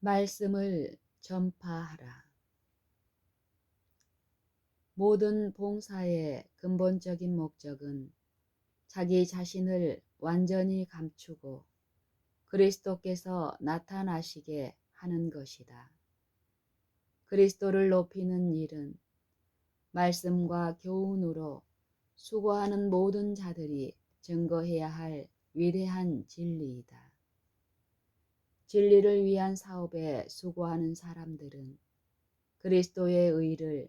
말씀을 전파하라. 모든 봉사의 근본적인 목적은 자기 자신을 완전히 감추고 그리스도께서 나타나시게 하는 것이다. 그리스도를 높이는 일은 말씀과 교훈으로 수고하는 모든 자들이 증거해야 할 위대한 진리이다. 진리를 위한 사업에 수고하는 사람들은 그리스도의 의를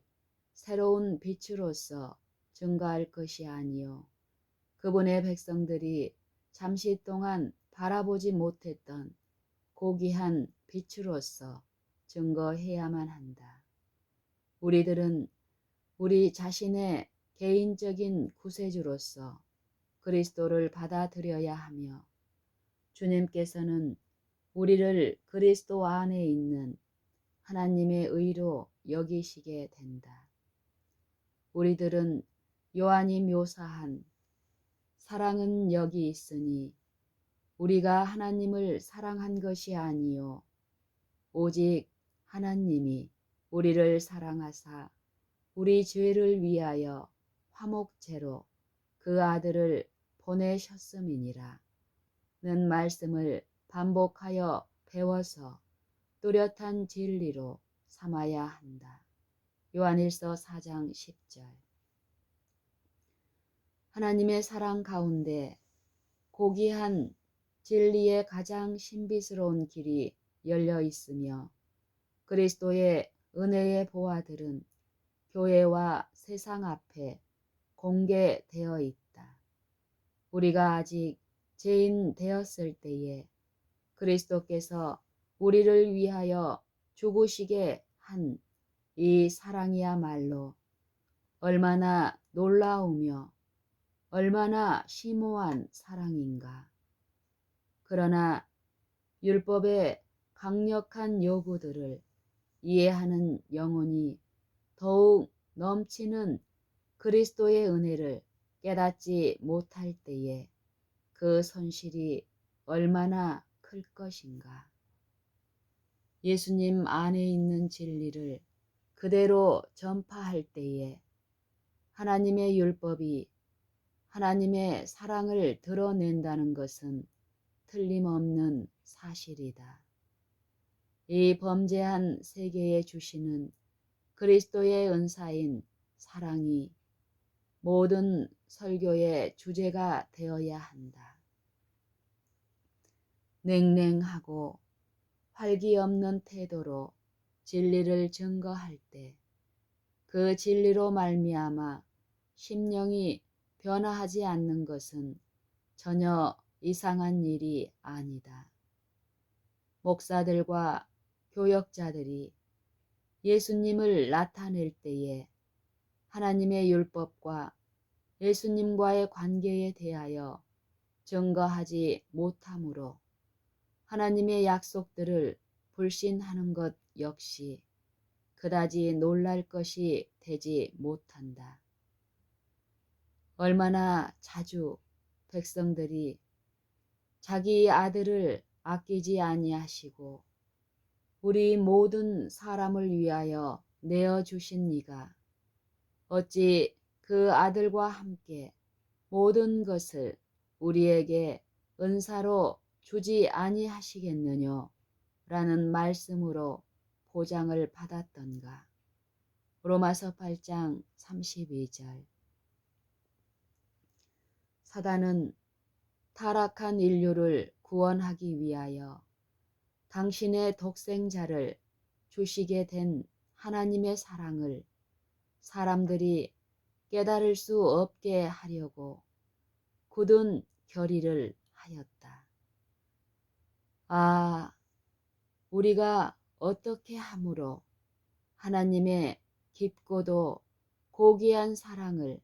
새로운 빛으로서 증거할 것이 아니요 그분의 백성들이 잠시 동안 바라보지 못했던 고귀한 빛으로서 증거해야만 한다. 우리들은 우리 자신의 개인적인 구세주로서 그리스도를 받아들여야 하며 주님께서는 우리를 그리스도 안에 있는 하나님의 의로 여기시게 된다. 우리들은 요한이 묘사한 사랑은 여기 있으니 우리가 하나님을 사랑한 것이 아니요 오직 하나님이 우리를 사랑하사 우리 죄를 위하여 화목제로 그 아들을 보내셨음이니라 는 말씀을 반복하여 배워서 뚜렷한 진리로 삼아야 한다. 요한일서 4장 10절. 하나님의 사랑 가운데 고귀한 진리의 가장 신비스러운 길이 열려 있으며 그리스도의 은혜의 보화들은 교회와 세상 앞에 공개되어 있다. 우리가 아직 죄인 되었을 때에 그리스도께서 우리를 위하여 죽으시게 한 이 사랑이야말로 얼마나 놀라우며 얼마나 심오한 사랑인가. 그러나 율법의 강력한 요구들을 이해하는 영혼이 더욱 넘치는 그리스도의 은혜를 깨닫지 못할 때에 그 손실이 얼마나 클 것인가. 예수님 안에 있는 진리를 그대로 전파할 때에 하나님의 율법이 하나님의 사랑을 드러낸다는 것은 틀림없는 사실이다. 이 범죄한 세계에 주시는 그리스도의 은사인 사랑이 모든 설교의 주제가 되어야 한다. 냉랭하고 활기 없는 태도로 진리를 증거할 때 그 진리로 말미암아 심령이 변화하지 않는 것은 전혀 이상한 일이 아니다. 목사들과 교역자들이 예수님을 나타낼 때에 하나님의 율법과 예수님과의 관계에 대하여 증거하지 못하므로 하나님의 약속들을 불신하는 것 역시 그다지 놀랄 것이 되지 못한다. 얼마나 자주 백성들이 자기 아들을 아끼지 아니하시고 우리 모든 사람을 위하여 내어주신 이가 어찌 그 아들과 함께 모든 것을 우리에게 은사로 주지 아니하시겠느냐 라는 말씀으로 보장을 받았던가. 로마서 8장 32절. 사단은 타락한 인류를 구원하기 위하여 당신의 독생자를 주시게 된 하나님의 사랑을 사람들이 깨달을 수 없게 하려고 굳은 결의를 하였다. 아, 우리가 어떻게 함으로 하나님의 깊고도 고귀한 사랑을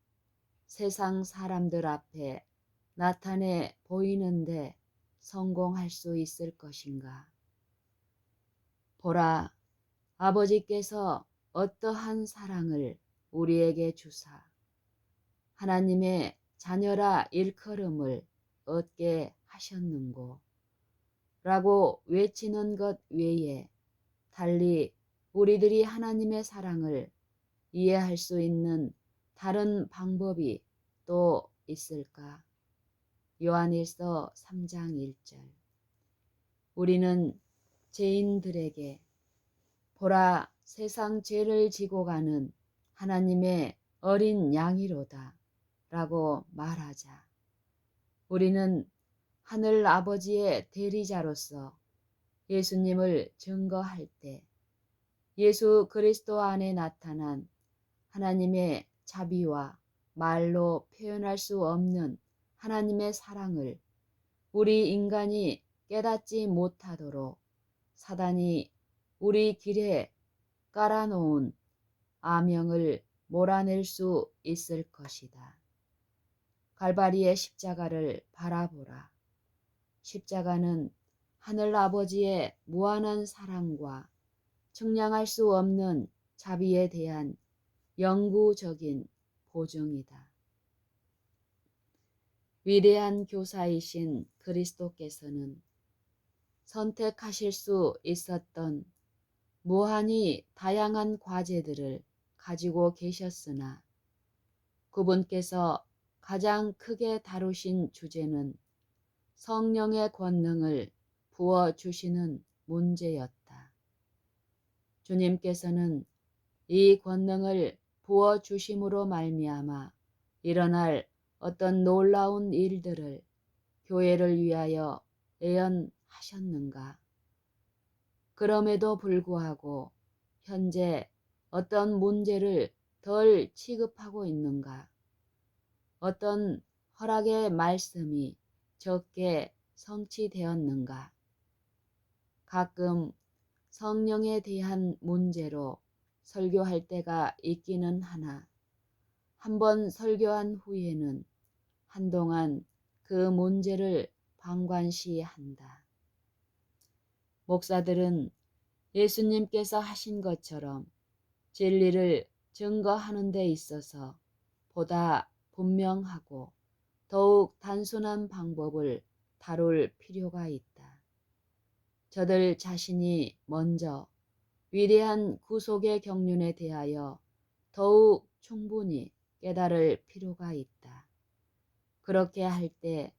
세상 사람들 앞에 나타내 보이는데 성공할 수 있을 것인가? 보라, 아버지께서 어떠한 사랑을 우리에게 주사 하나님의 자녀라 일컬음을 얻게 하셨는고 라고 외치는 것 외에 달리 우리들이 하나님의 사랑을 이해할 수 있는 다른 방법이 또 있을까? 요한일서 3장 1절. 우리는 죄인들에게 보라 세상 죄를 지고 가는 하나님의 어린 양이로다 라고 말하자. 우리는 하늘 아버지의 대리자로서 예수님을 증거할 때 예수 그리스도 안에 나타난 하나님의 자비와 말로 표현할 수 없는 하나님의 사랑을 우리 인간이 깨닫지 못하도록 사단이 우리 길에 깔아놓은 아명을 몰아낼 수 있을 것이다. 갈바리의 십자가를 바라보라. 십자가는 하늘 아버지의 무한한 사랑과 측량할 수 없는 자비에 대한 영구적인 보증이다. 위대한 교사이신 그리스도께서는 선택하실 수 있었던 무한히 다양한 과제들을 가지고 계셨으나 그분께서 가장 크게 다루신 주제는 성령의 권능을 부어주시는 문제였다. 주님께서는 이 권능을 부어주심으로 말미암아 일어날 어떤 놀라운 일들을 교회를 위하여 예언하셨는가? 그럼에도 불구하고 현재 어떤 문제를 덜 취급하고 있는가? 어떤 허락의 말씀이 적게 성취되었는가? 가끔 성령에 대한 문제로 설교할 때가 있기는 하나 한번 설교한 후에는 한동안 그 문제를 방관시한다. 목사들은 예수님께서 하신 것처럼 진리를 증거하는 데 있어서 보다 분명하고 더욱 단순한 방법을 다룰 필요가 있다. 저들 자신이 먼저 위대한 구속의 경륜에 대하여 더욱 충분히 깨달을 필요가 있다. 그렇게 할 때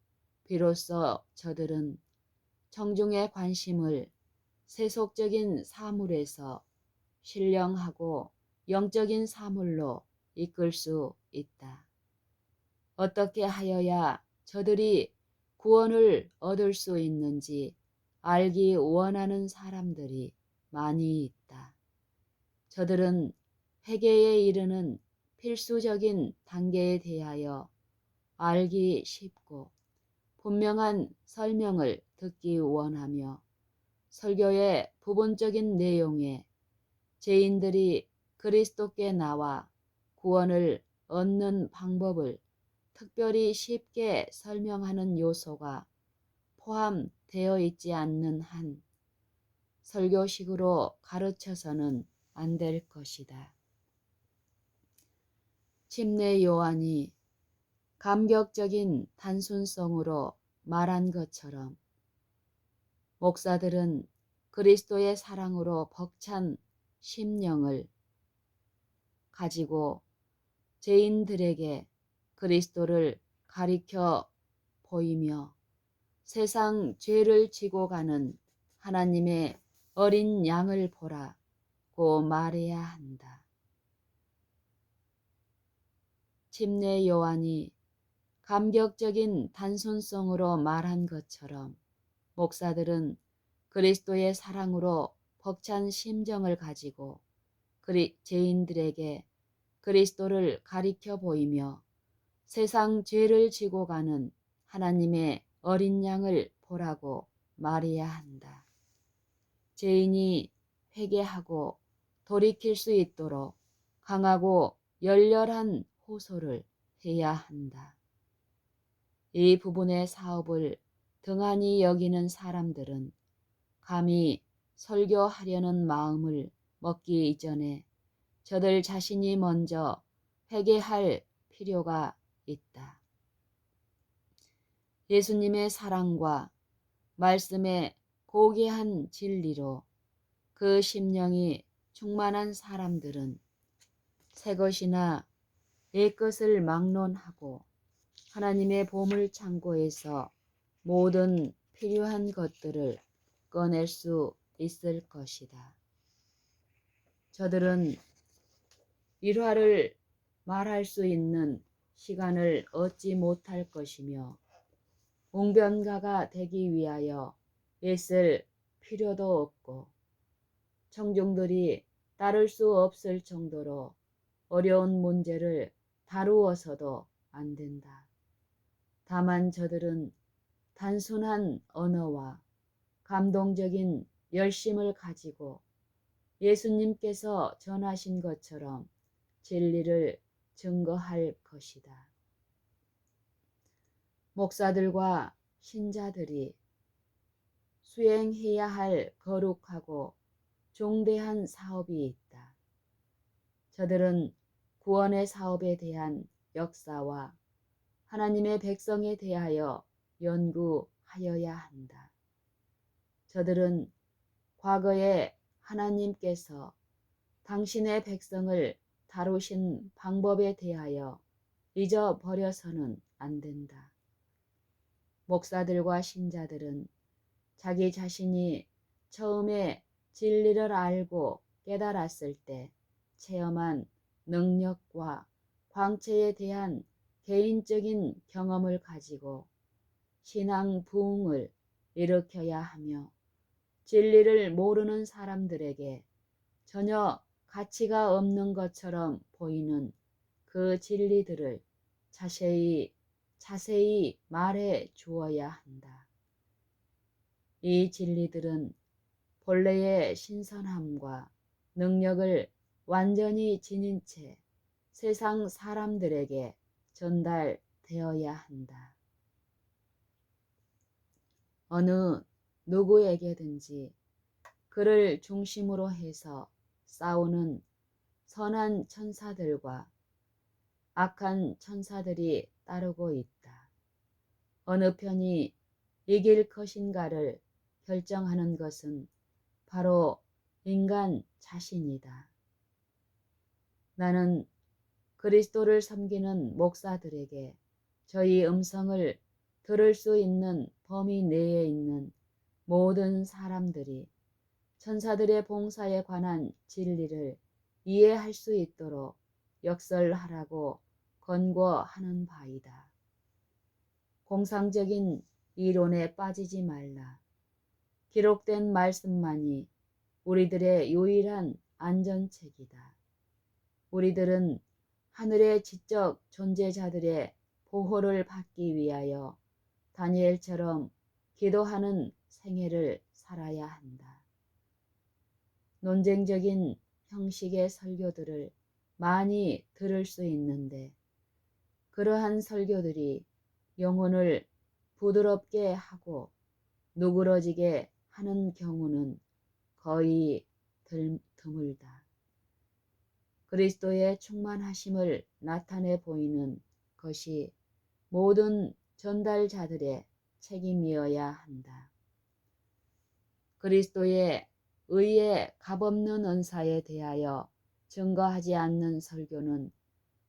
비로소 저들은 청중의 관심을 세속적인 사물에서 신령하고 영적인 사물로 이끌 수 있다. 어떻게 하여야 저들이 구원을 얻을 수 있는지 알기 원하는 사람들이 많이 있다. 저들은 회개에 이르는 필수적인 단계에 대하여 알기 쉽고 분명한 설명을 듣기 원하며 설교의 부분적인 내용에 죄인들이 그리스도께 나와 구원을 얻는 방법을 특별히 쉽게 설명하는 요소가 포함되어 있지 않는 한 설교식으로 가르쳐서는 안 될 것이다. 침례 요한이 감격적인 단순성으로 말한 것처럼 목사들은 그리스도의 사랑으로 벅찬 심령을 가지고 죄인들에게 그리스도를 가리켜 보이며 세상 죄를 지고 가는 하나님의 어린 양을 보라고 말해야 한다. 침례 요한이 감격적인 단순성으로 말한 것처럼 목사들은 그리스도의 사랑으로 벅찬 심정을 가지고 죄인들에게 그리스도를 가리켜 보이며 세상 죄를 지고 가는 하나님의 어린 양을 보라고 말해야 한다. 죄인이 회개하고 돌이킬 수 있도록 강하고 열렬한 호소를 해야 한다. 이 부분의 사업을 등한히 여기는 사람들은 감히 설교하려는 마음을 먹기 이전에 저들 자신이 먼저 회개할 필요가 있다. 예수님의 사랑과 말씀의 고귀한 진리로 그 심령이 충만한 사람들은 새 것이나 옛 것을 막론하고 하나님의 보물 창고에서 모든 필요한 것들을 꺼낼 수 있을 것이다. 저들은 일화를 말할 수 있는 시간을 얻지 못할 것이며 웅변가가 되기 위하여 애쓸 필요도 없고 청중들이 따를 수 없을 정도로 어려운 문제를 다루어서도 안 된다. 다만 저들은 단순한 언어와 감동적인 열심을 가지고 예수님께서 전하신 것처럼 진리를 증거할 것이다. 목사들과 신자들이 수행해야 할 거룩하고 중대한 사업이 있다. 저들은 구원의 사업에 대한 역사와 하나님의 백성에 대하여 연구하여야 한다. 저들은 과거에 하나님께서 당신의 백성을 다루신 방법에 대하여 잊어버려서는 안 된다. 목사들과 신자들은 자기 자신이 처음에 진리를 알고 깨달았을 때 체험한 능력과 광채에 대한 개인적인 경험을 가지고 신앙 부흥을 일으켜야 하며 진리를 모르는 사람들에게 전혀 가치가 없는 것처럼 보이는 그 진리들을 자세히 말해 주어야 한다. 이 진리들은 본래의 신선함과 능력을 완전히 지닌 채 세상 사람들에게 전달되어야 한다. 어느 누구에게든지 그를 중심으로 해서 싸우는 선한 천사들과 악한 천사들이 따르고 있다. 어느 편이 이길 것인가를 결정하는 것은 바로 인간 자신이다. 나는 그리스도를 섬기는 목사들에게 저희 음성을 들을 수 있는 범위 내에 있는 모든 사람들이 천사들의 봉사에 관한 진리를 이해할 수 있도록 역설하라고 권고하는 바이다. 공상적인 이론에 빠지지 말라. 기록된 말씀만이 우리들의 유일한 안전책이다. 우리들은 하늘의 지적 존재자들의 보호를 받기 위하여 다니엘처럼 기도하는 생애를 살아야 한다. 논쟁적인 형식의 설교들을 많이 들을 수 있는데 그러한 설교들이 영혼을 부드럽게 하고 누그러지게 하는 경우는 거의 드물다. 그리스도의 충만하심을 나타내 보이는 것이 모든 전달자들의 책임이어야 한다. 그리스도의 의의 값없는 은사에 대하여 증거하지 않는 설교는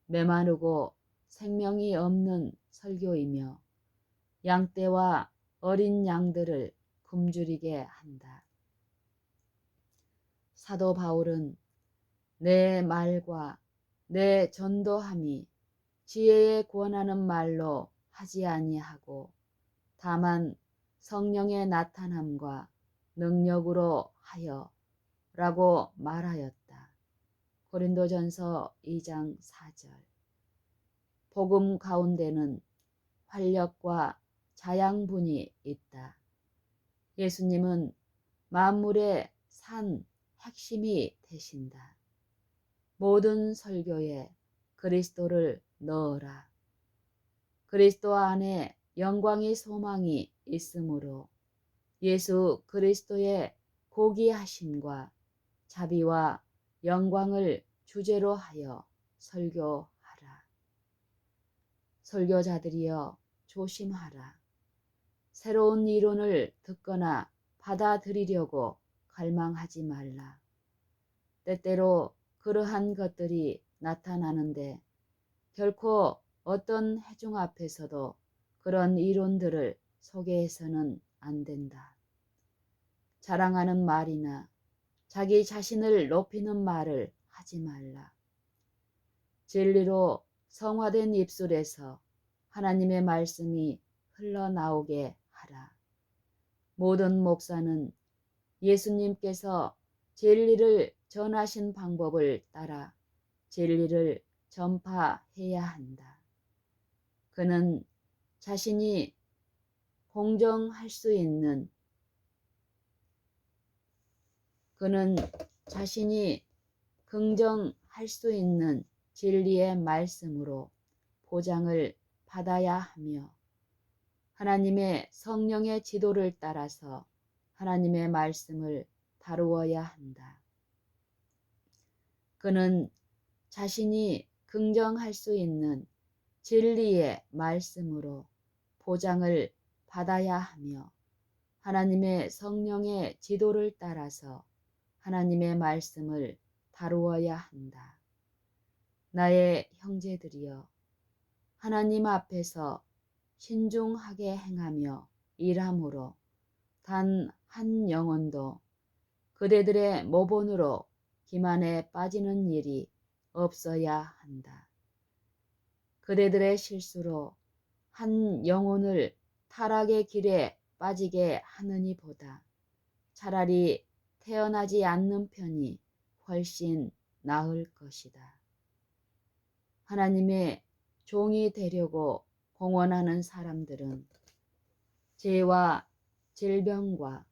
메마르고 생명이 없는 설교이며 양떼와 어린 양들을 굶주리게 한다. 사도 바울은 내 말과 내 전도함이 지혜에 권하는 말로 하지 아니하고 다만 성령의 나타남과 능력으로 하여 라고 말하였다. 고린도전서 2장 4절. 복음 가운데는 활력과 자양분이 있다. 예수님은 만물의 산 핵심이 되신다. 모든 설교에 그리스도를 넣어라. 그리스도 안에 영광의 소망이 있으므로 예수 그리스도의 고귀하심과 자비와 영광을 주제로 하여 설교하라. 설교자들이여 조심하라. 새로운 이론을 듣거나 받아들이려고 갈망하지 말라. 때때로 그러한 것들이 나타나는데 결코 어떤 회중 앞에서도 그런 이론들을 소개해서는 안 된다. 자랑하는 말이나 자기 자신을 높이는 말을 하지 말라. 진리로 성화된 입술에서 하나님의 말씀이 흘러나오게 하라. 모든 목사는 예수님께서 진리를 전하신 방법을 따라 진리를 전파해야 한다. 그는 자신이 긍정할 수 있는 진리의 말씀으로 보장을 받아야 하며 하나님의 성령의 지도를 따라서 하나님의 말씀을 다루어야 한다. 그는 자신이 긍정할 수 있는 진리의 말씀으로 보장을 받아야 하며 하나님의 성령의 지도를 따라서 하나님의 말씀을 다루어야 한다. 나의 형제들이여, 하나님 앞에서 신중하게 행하며 일함으로 단 한 영혼도 그대들의 모본으로 기만에 빠지는 일이 없어야 한다. 그대들의 실수로 한 영혼을 타락의 길에 빠지게 하느니보다 차라리 태어나지 않는 편이 훨씬 나을 것이다. 하나님의 종이 되려고 공언하는 사람들은 죄와 질병과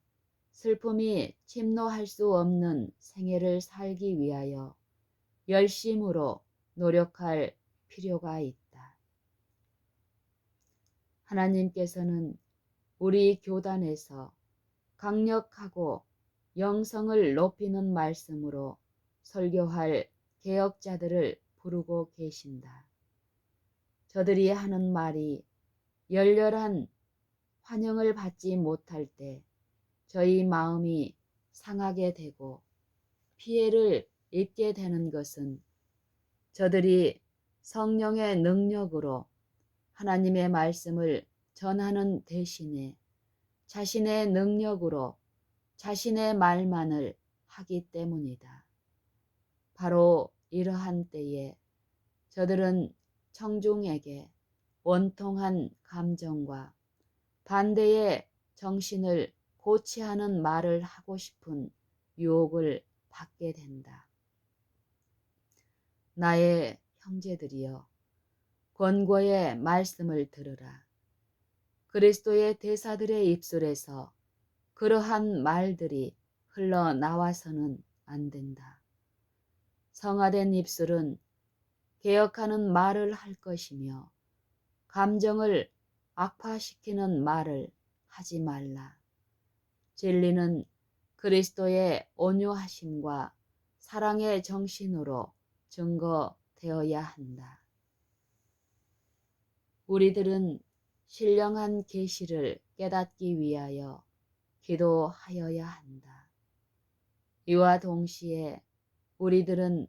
슬픔이 침노할 수 없는 생애를 살기 위하여 열심으로 노력할 필요가 있다. 하나님께서는 우리 교단에서 강력하고 영성을 높이는 말씀으로 설교할 개혁자들을 부르고 계신다. 저들이 하는 말이 열렬한 환영을 받지 못할 때 저희 마음이 상하게 되고 피해를 입게 되는 것은 저들이 성령의 능력으로 하나님의 말씀을 전하는 대신에 자신의 능력으로 자신의 말만을 하기 때문이다. 바로 이러한 때에 저들은 청중에게 원통한 감정과 반대의 정신을 고취하는 말을 하고 싶은 유혹을 받게 된다. 나의 형제들이여, 권고의 말씀을 들으라. 그리스도의 대사들의 입술에서 그러한 말들이 흘러나와서는 안 된다. 성화된 입술은 개혁하는 말을 할 것이며 감정을 악화시키는 말을 하지 말라. 진리는 그리스도의 온유하심과 사랑의 정신으로 증거되어야 한다. 우리들은 신령한 계시를 깨닫기 위하여 기도하여야 한다. 이와 동시에 우리들은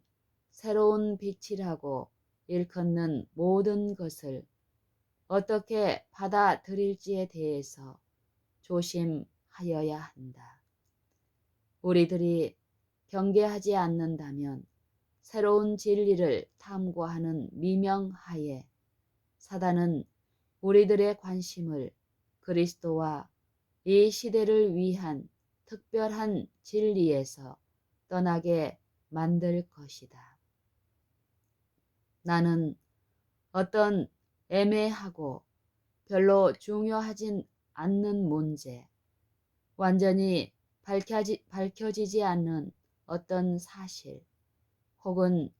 새로운 빛이라고 일컫는 모든 것을 어떻게 받아들일지에 대해서 조심하여야 한다. 우리들이 경계하지 않는다면 새로운 진리를 탐구하는 미명하에 사단은 우리들의 관심을 그리스도와 이 시대를 위한 특별한 진리에서 떠나게 만들 것이다. 나는 어떤 애매하고 별로 중요하진 않는 문제, 완전히 밝혀지지 않는 어떤 사실, 혹은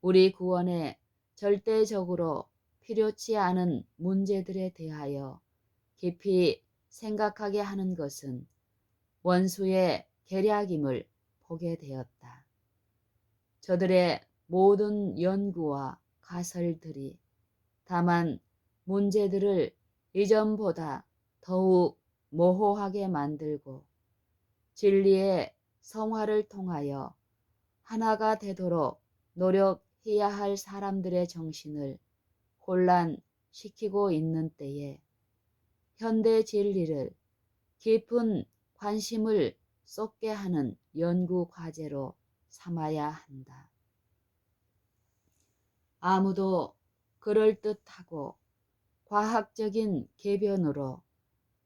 우리 구원에 절대적으로 필요치 않은 문제들에 대하여 깊이 생각하게 하는 것은 원수의 계략임을 보게 되었다. 저들의 모든 연구와 가설들이 다만 문제들을 이전보다 더욱 모호하게 만들고 진리의 성화를 통하여 하나가 되도록 노력해야 할 사람들의 정신을 혼란시키고 있는 때에 현대 진리를 깊은 관심을 쏟게 하는 연구 과제로 삼아야 한다. 아무도 그럴듯하고 과학적인 계변으로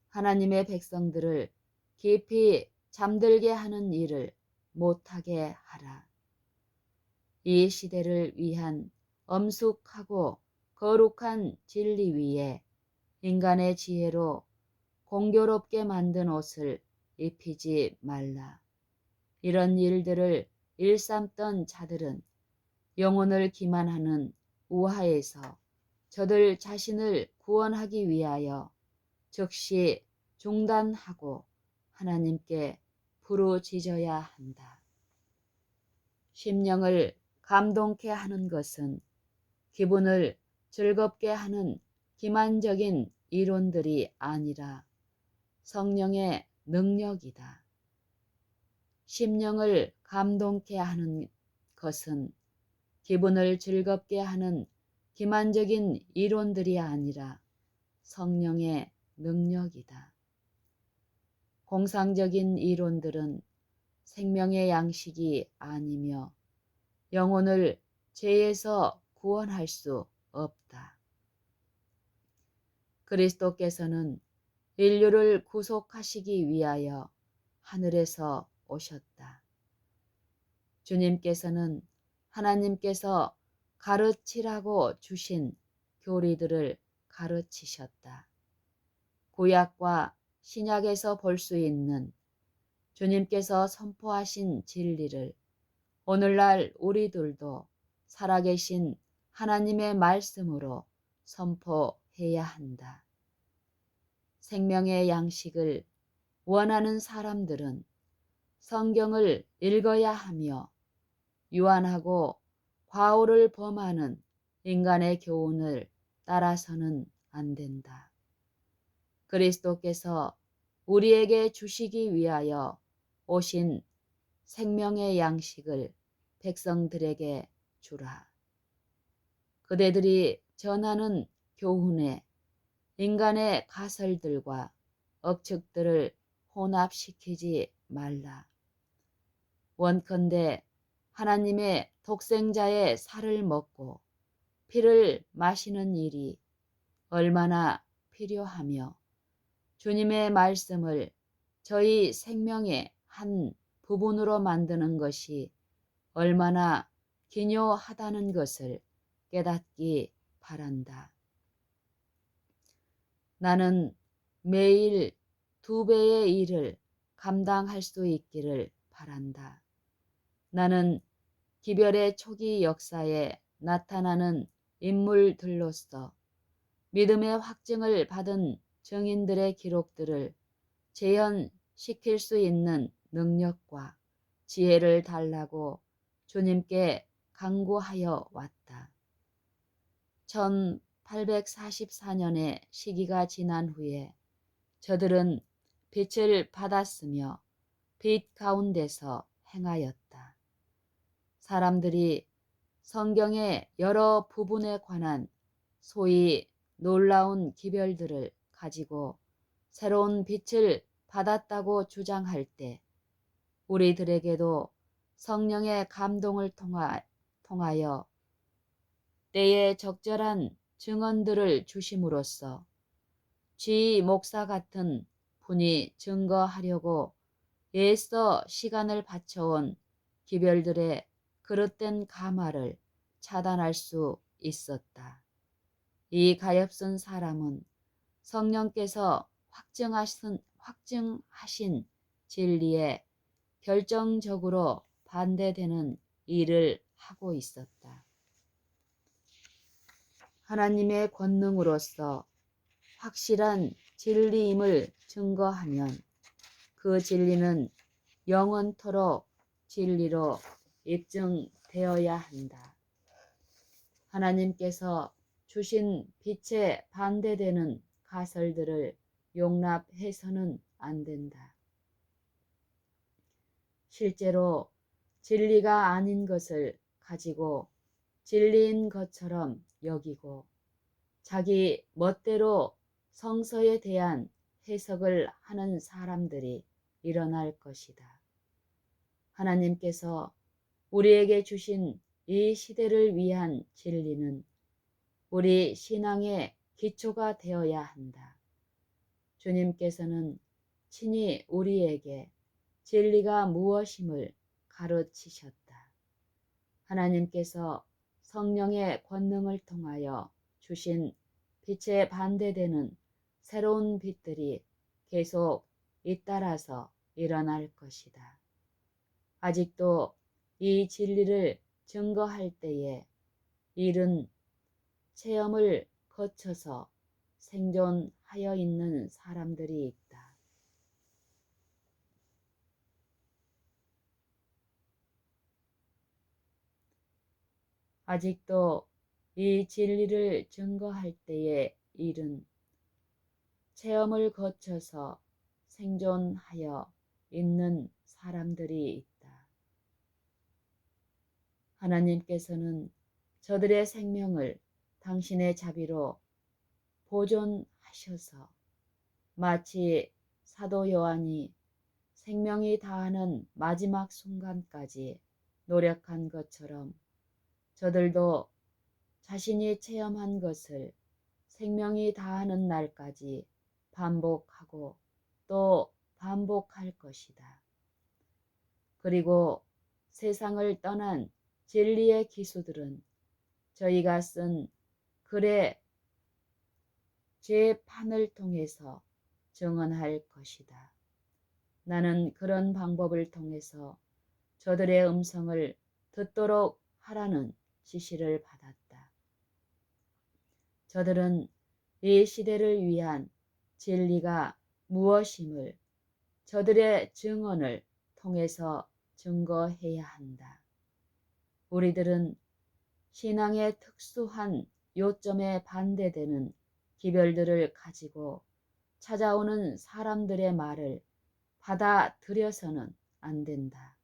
하나님의 백성들을 깊이 잠들게 하는 일을 못하게 하라. 이 시대를 위한 엄숙하고 거룩한 진리 위에 인간의 지혜로 공교롭게 만든 옷을 입히지 말라. 이런 일들을 일삼던 자들은 영혼을 기만하는 우하에서 저들 자신을 구원하기 위하여 즉시 중단하고 하나님께 부르짖어야 한다. 심령을 감동케 하는 것은 기분을 즐겁게 하는 기만적인 이론들이 아니라 성령의 능력이다. 심령을 감동케 하는 것은 기분을 즐겁게 하는 기만적인 이론들이 아니라 성령의 능력이다. 공상적인 이론들은 생명의 양식이 아니며 영혼을 죄에서 구원할 수 없다. 그리스도께서는 인류를 구속하시기 위하여 하늘에서 오셨다. 주님께서는 하나님께서 가르치라고 주신 교리들을 가르치셨다. 구약과 신약에서 볼 수 있는 주님께서 선포하신 진리를 오늘날 우리들도 살아계신 하나님의 말씀으로 선포해야 한다. 생명의 양식을 원하는 사람들은 성경을 읽어야 하며 유한하고 과오를 범하는 인간의 교훈을 따라서는 안 된다. 그리스도께서 우리에게 주시기 위하여 오신 생명의 양식을 백성들에게 주라. 그대들이 전하는 교훈에 인간의 가설들과 억측들을 혼합시키지 말라. 원컨대 하나님의 독생자의 살을 먹고 피를 마시는 일이 얼마나 필요하며 주님의 말씀을 저희 생명의 한 부분으로 만드는 것이 얼마나 기묘하다는 것을 깨닫기 바란다. 나는 매일 2배의 일을 감당할 수 있기를 바란다. 나는 기별의 초기 역사에 나타나는 인물들로서 믿음의 확증을 받은 증인들의 기록들을 재현시킬 수 있는 능력과 지혜를 달라고 주님께 간구하여 왔다. 1844년의 시기가 지난 후에 저들은 빛을 받았으며 빛 가운데서 행하였다. 사람들이 성경의 여러 부분에 관한 소위 놀라운 기별들을 가지고 새로운 빛을 받았다고 주장할 때 우리들에게도 성령의 감동을 통하여 때에 적절한 증언들을 주심으로써 쥐 목사 같은 분이 증거하려고 애써 시간을 바쳐온 기별들의 그릇된 가마를 차단할 수 있었다. 이 가엾은 사람은 성령께서 확증하신 진리에 결정적으로 반대되는 일을 하고 있었다. 하나님의 권능으로서 확실한 진리임을 증거하면 그 진리는 영원토록 진리로 입증되어야 한다. 하나님께서 주신 빛에 반대되는 가설들을 용납해서는 안 된다. 실제로 진리가 아닌 것을 가지고 진리인 것처럼 여기고 자기 멋대로 성서에 대한 해석을 하는 사람들이 일어날 것이다. 하나님께서 우리에게 주신 이 시대를 위한 진리는 우리 신앙의 기초가 되어야 한다. 주님께서는 친히 우리에게 진리가 무엇임을 가르치셨다. 하나님께서 성령의 권능을 통하여 주신 빛에 반대되는 새로운 빛들이 계속 잇따라서 일어날 것이다. 아직도 이 진리를 증거할 때에 이른 체험을 거쳐서 생존하여 있는 사람들이 있다. 아직도 이 진리를 증거할 때에 이른 체험을 거쳐서 생존하여 있는 사람들이 있다. 하나님께서는 저들의 생명을 당신의 자비로 보존하셔서 마치 사도 요한이 생명이 다하는 마지막 순간까지 노력한 것처럼 저들도 자신이 체험한 것을 생명이 다하는 날까지 반복하고 또 반복할 것이다. 그리고 세상을 떠난 진리의 기수들은 저희가 쓴 글의 재판을 통해서 증언할 것이다. 나는 그런 방법을 통해서 저들의 음성을 듣도록 하라는 지시를 받았다. 저들은 이 시대를 위한 진리가 무엇임을 저들의 증언을 통해서 증거해야 한다. 우리들은 신앙의 특수한 요점에 반대되는 기별들을 가지고 찾아오는 사람들의 말을 받아들여서는 안 된다.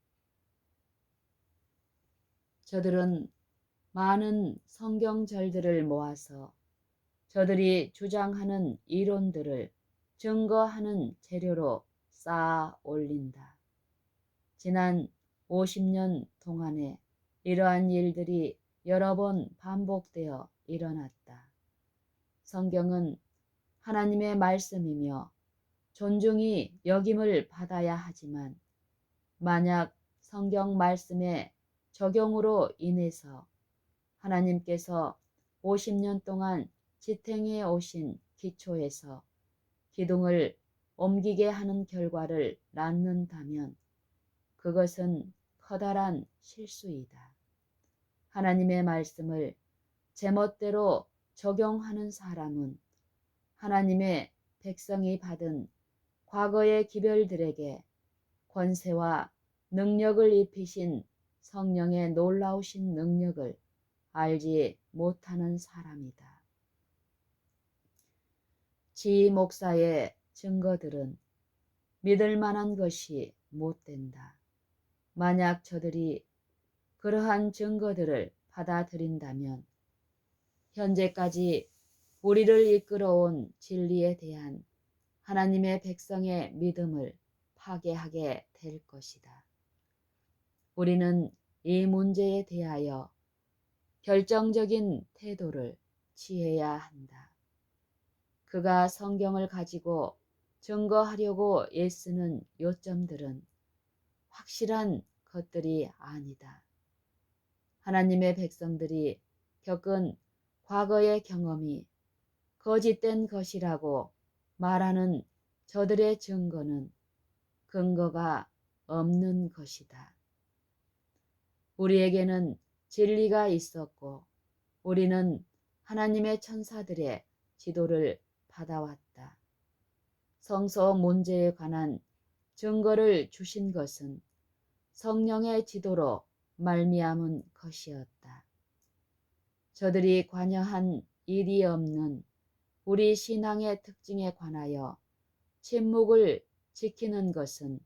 저들은 많은 성경절들을 모아서 저들이 주장하는 이론들을 증거하는 재료로 쌓아 올린다. 지난 50년 동안에 이러한 일들이 여러 번 반복되어 일어났다. 성경은 하나님의 말씀이며 존중이 여김을 받아야 하지만 만약 성경 말씀의 적용으로 인해서 하나님께서 50년 동안 지탱해 오신 기초에서 기둥을 옮기게 하는 결과를 낳는다면 그것은 커다란 실수이다. 하나님의 말씀을 제멋대로 적용하는 사람은 하나님의 백성이 받은 과거의 기별들에게 권세와 능력을 입히신 성령의 놀라우신 능력을 알지 못하는 사람이다. 지 목사의 증거들은 믿을 만한 것이 못 된다. 만약 저들이 그러한 증거들을 받아들인다면 현재까지 우리를 이끌어온 진리에 대한 하나님의 백성의 믿음을 파괴하게 될 것이다. 우리는 이 문제에 대하여 결정적인 태도를 취해야 한다. 그가 성경을 가지고 증거하려고 애쓰는 요점들은 확실한 것들이 아니다. 하나님의 백성들이 겪은 과거의 경험이 거짓된 것이라고 말하는 저들의 증거는 근거가 없는 것이다. 우리에게는 진리가 있었고 우리는 하나님의 천사들의 지도를 받아왔다. 성서 문제에 관한 증거를 주신 것은 성령의 지도로 말미암은 것이었다. 저들이 관여한 일이 없는 우리 신앙의 특징에 관하여 침묵을 지키는 것은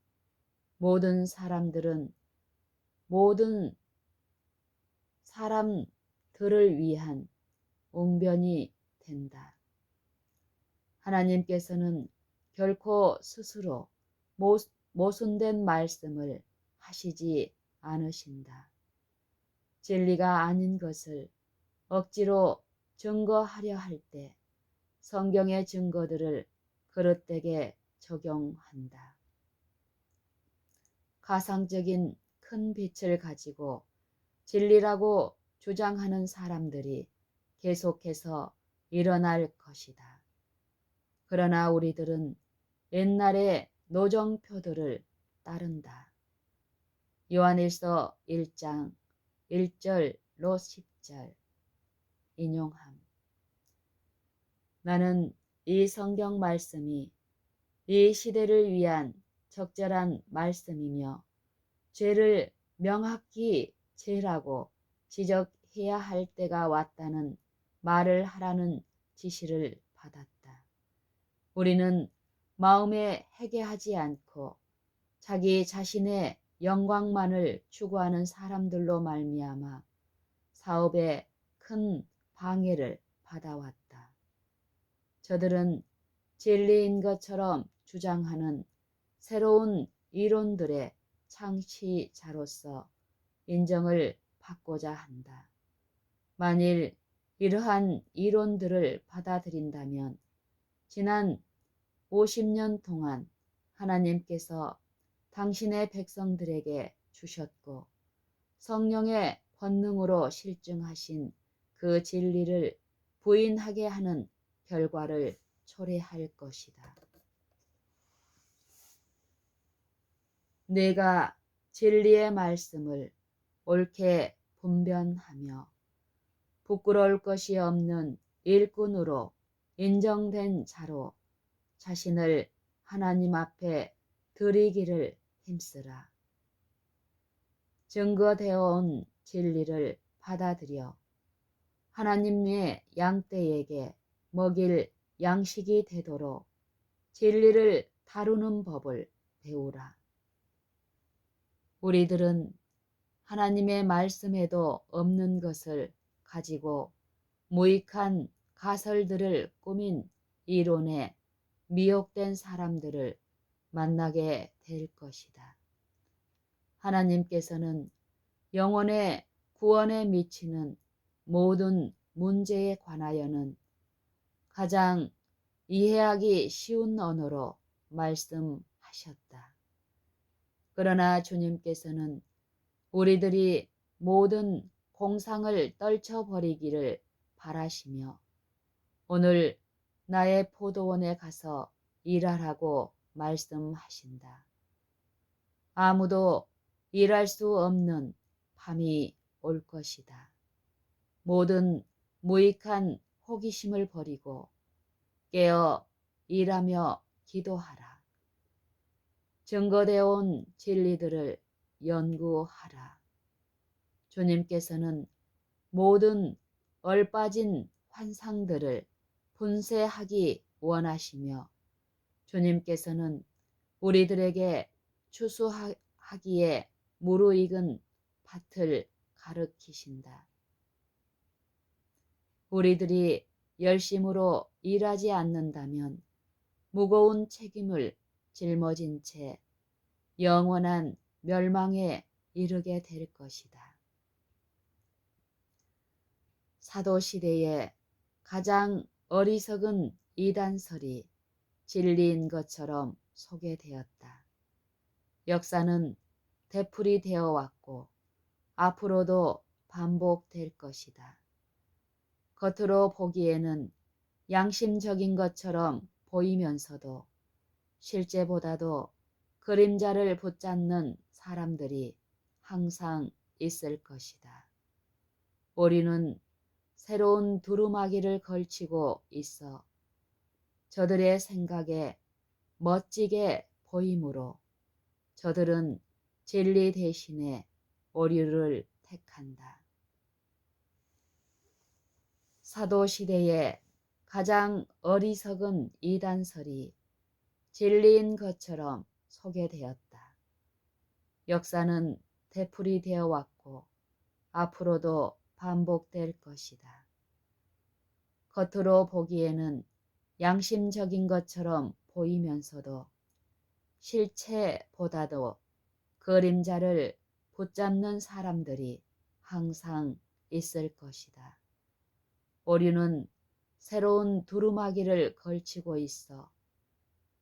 모든 사람들은 모든 사람들을 위한 웅변이 된다. 하나님께서는 결코 스스로 모순된 말씀을 하시지 않으신다. 진리가 아닌 것을 억지로 증거하려 할 때 성경의 증거들을 그릇되게 적용한다. 가상적인 큰 빛을 가지고 진리라고 주장하는 사람들이 계속해서 일어날 것이다. 그러나 우리들은 옛날의 노정표들을 따른다. 요한일서 1장 1절로 10절 인용함. 나는 이 성경 말씀이 이 시대를 위한 적절한 말씀이며 죄를 명확히 죄라고 지적해야 할 때가 왔다는 말을 하라는 지시를 받았다. 우리는 마음에 회개하지 않고 자기 자신의 영광만을 추구하는 사람들로 말미암아 사업에 큰 방해를 받아왔다. 저들은 진리인 것처럼 주장하는 새로운 이론들의 창시자로서 인정을 받고자 한다. 만일 이러한 이론들을 받아들인다면 지난 50년 동안 하나님께서 당신의 백성들에게 주셨고 성령의 권능으로 실증하신 그 진리를 부인하게 하는 결과를 초래할 것이다. 내가 진리의 말씀을 옳게 분별하며 부끄러울 것이 없는 일꾼으로 인정된 자로 자신을 하나님 앞에 드리기를 힘쓰라. 증거되어 온 진리를 받아들여 하나님의 양떼에게 먹일 양식이 되도록 진리를 다루는 법을 배우라. 우리들은 하나님의 말씀에도 없는 것을 가지고 무익한 가설들을 꾸민 이론에 미혹된 사람들을 만나게 될 것이다. 하나님께서는 영혼의 구원에 미치는 모든 문제에 관하여는 가장 이해하기 쉬운 언어로 말씀하셨다. 그러나 주님께서는 우리들이 모든 공상을 떨쳐버리기를 바라시며 오늘 나의 포도원에 가서 일하라고 말씀하신다. 아무도 일할 수 없는 밤이 올 것이다. 모든 무익한 호기심을 버리고 깨어 일하며 기도하라. 증거되어 온 진리들을 연구하라. 주님께서는 모든 얼빠진 환상들을 분쇄하기 원하시며 주님께서는 우리들에게 추수하기에 무르익은 밭을 가르치신다. 우리들이 열심으로 일하지 않는다면 무거운 책임을 짊어진 채 영원한 멸망에 이르게 될 것이다. 사도시대에 가장 어리석은 이단설이 진리인 것처럼 소개되었다. 역사는 되풀이되어 왔고 앞으로도 반복될 것이다. 겉으로 보기에는 양심적인 것처럼 보이면서도 실제보다도 그림자를 붙잡는 사람들이 항상 있을 것이다. 우리는 새로운 두루마기를 걸치고 있어 저들의 생각에 멋지게 보이므로 저들은 진리 대신에 오류를 택한다. 사도시대의 가장 어리석은 이단설이 진리인 것처럼 소개되었다. 역사는 되풀이되어 왔고 앞으로도 반복될 것이다. 겉으로 보기에는 양심적인 것처럼 보이면서도 실체보다도 그림자를 붙잡는 사람들이 항상 있을 것이다. 오류는 새로운 두루마기를 걸치고 있어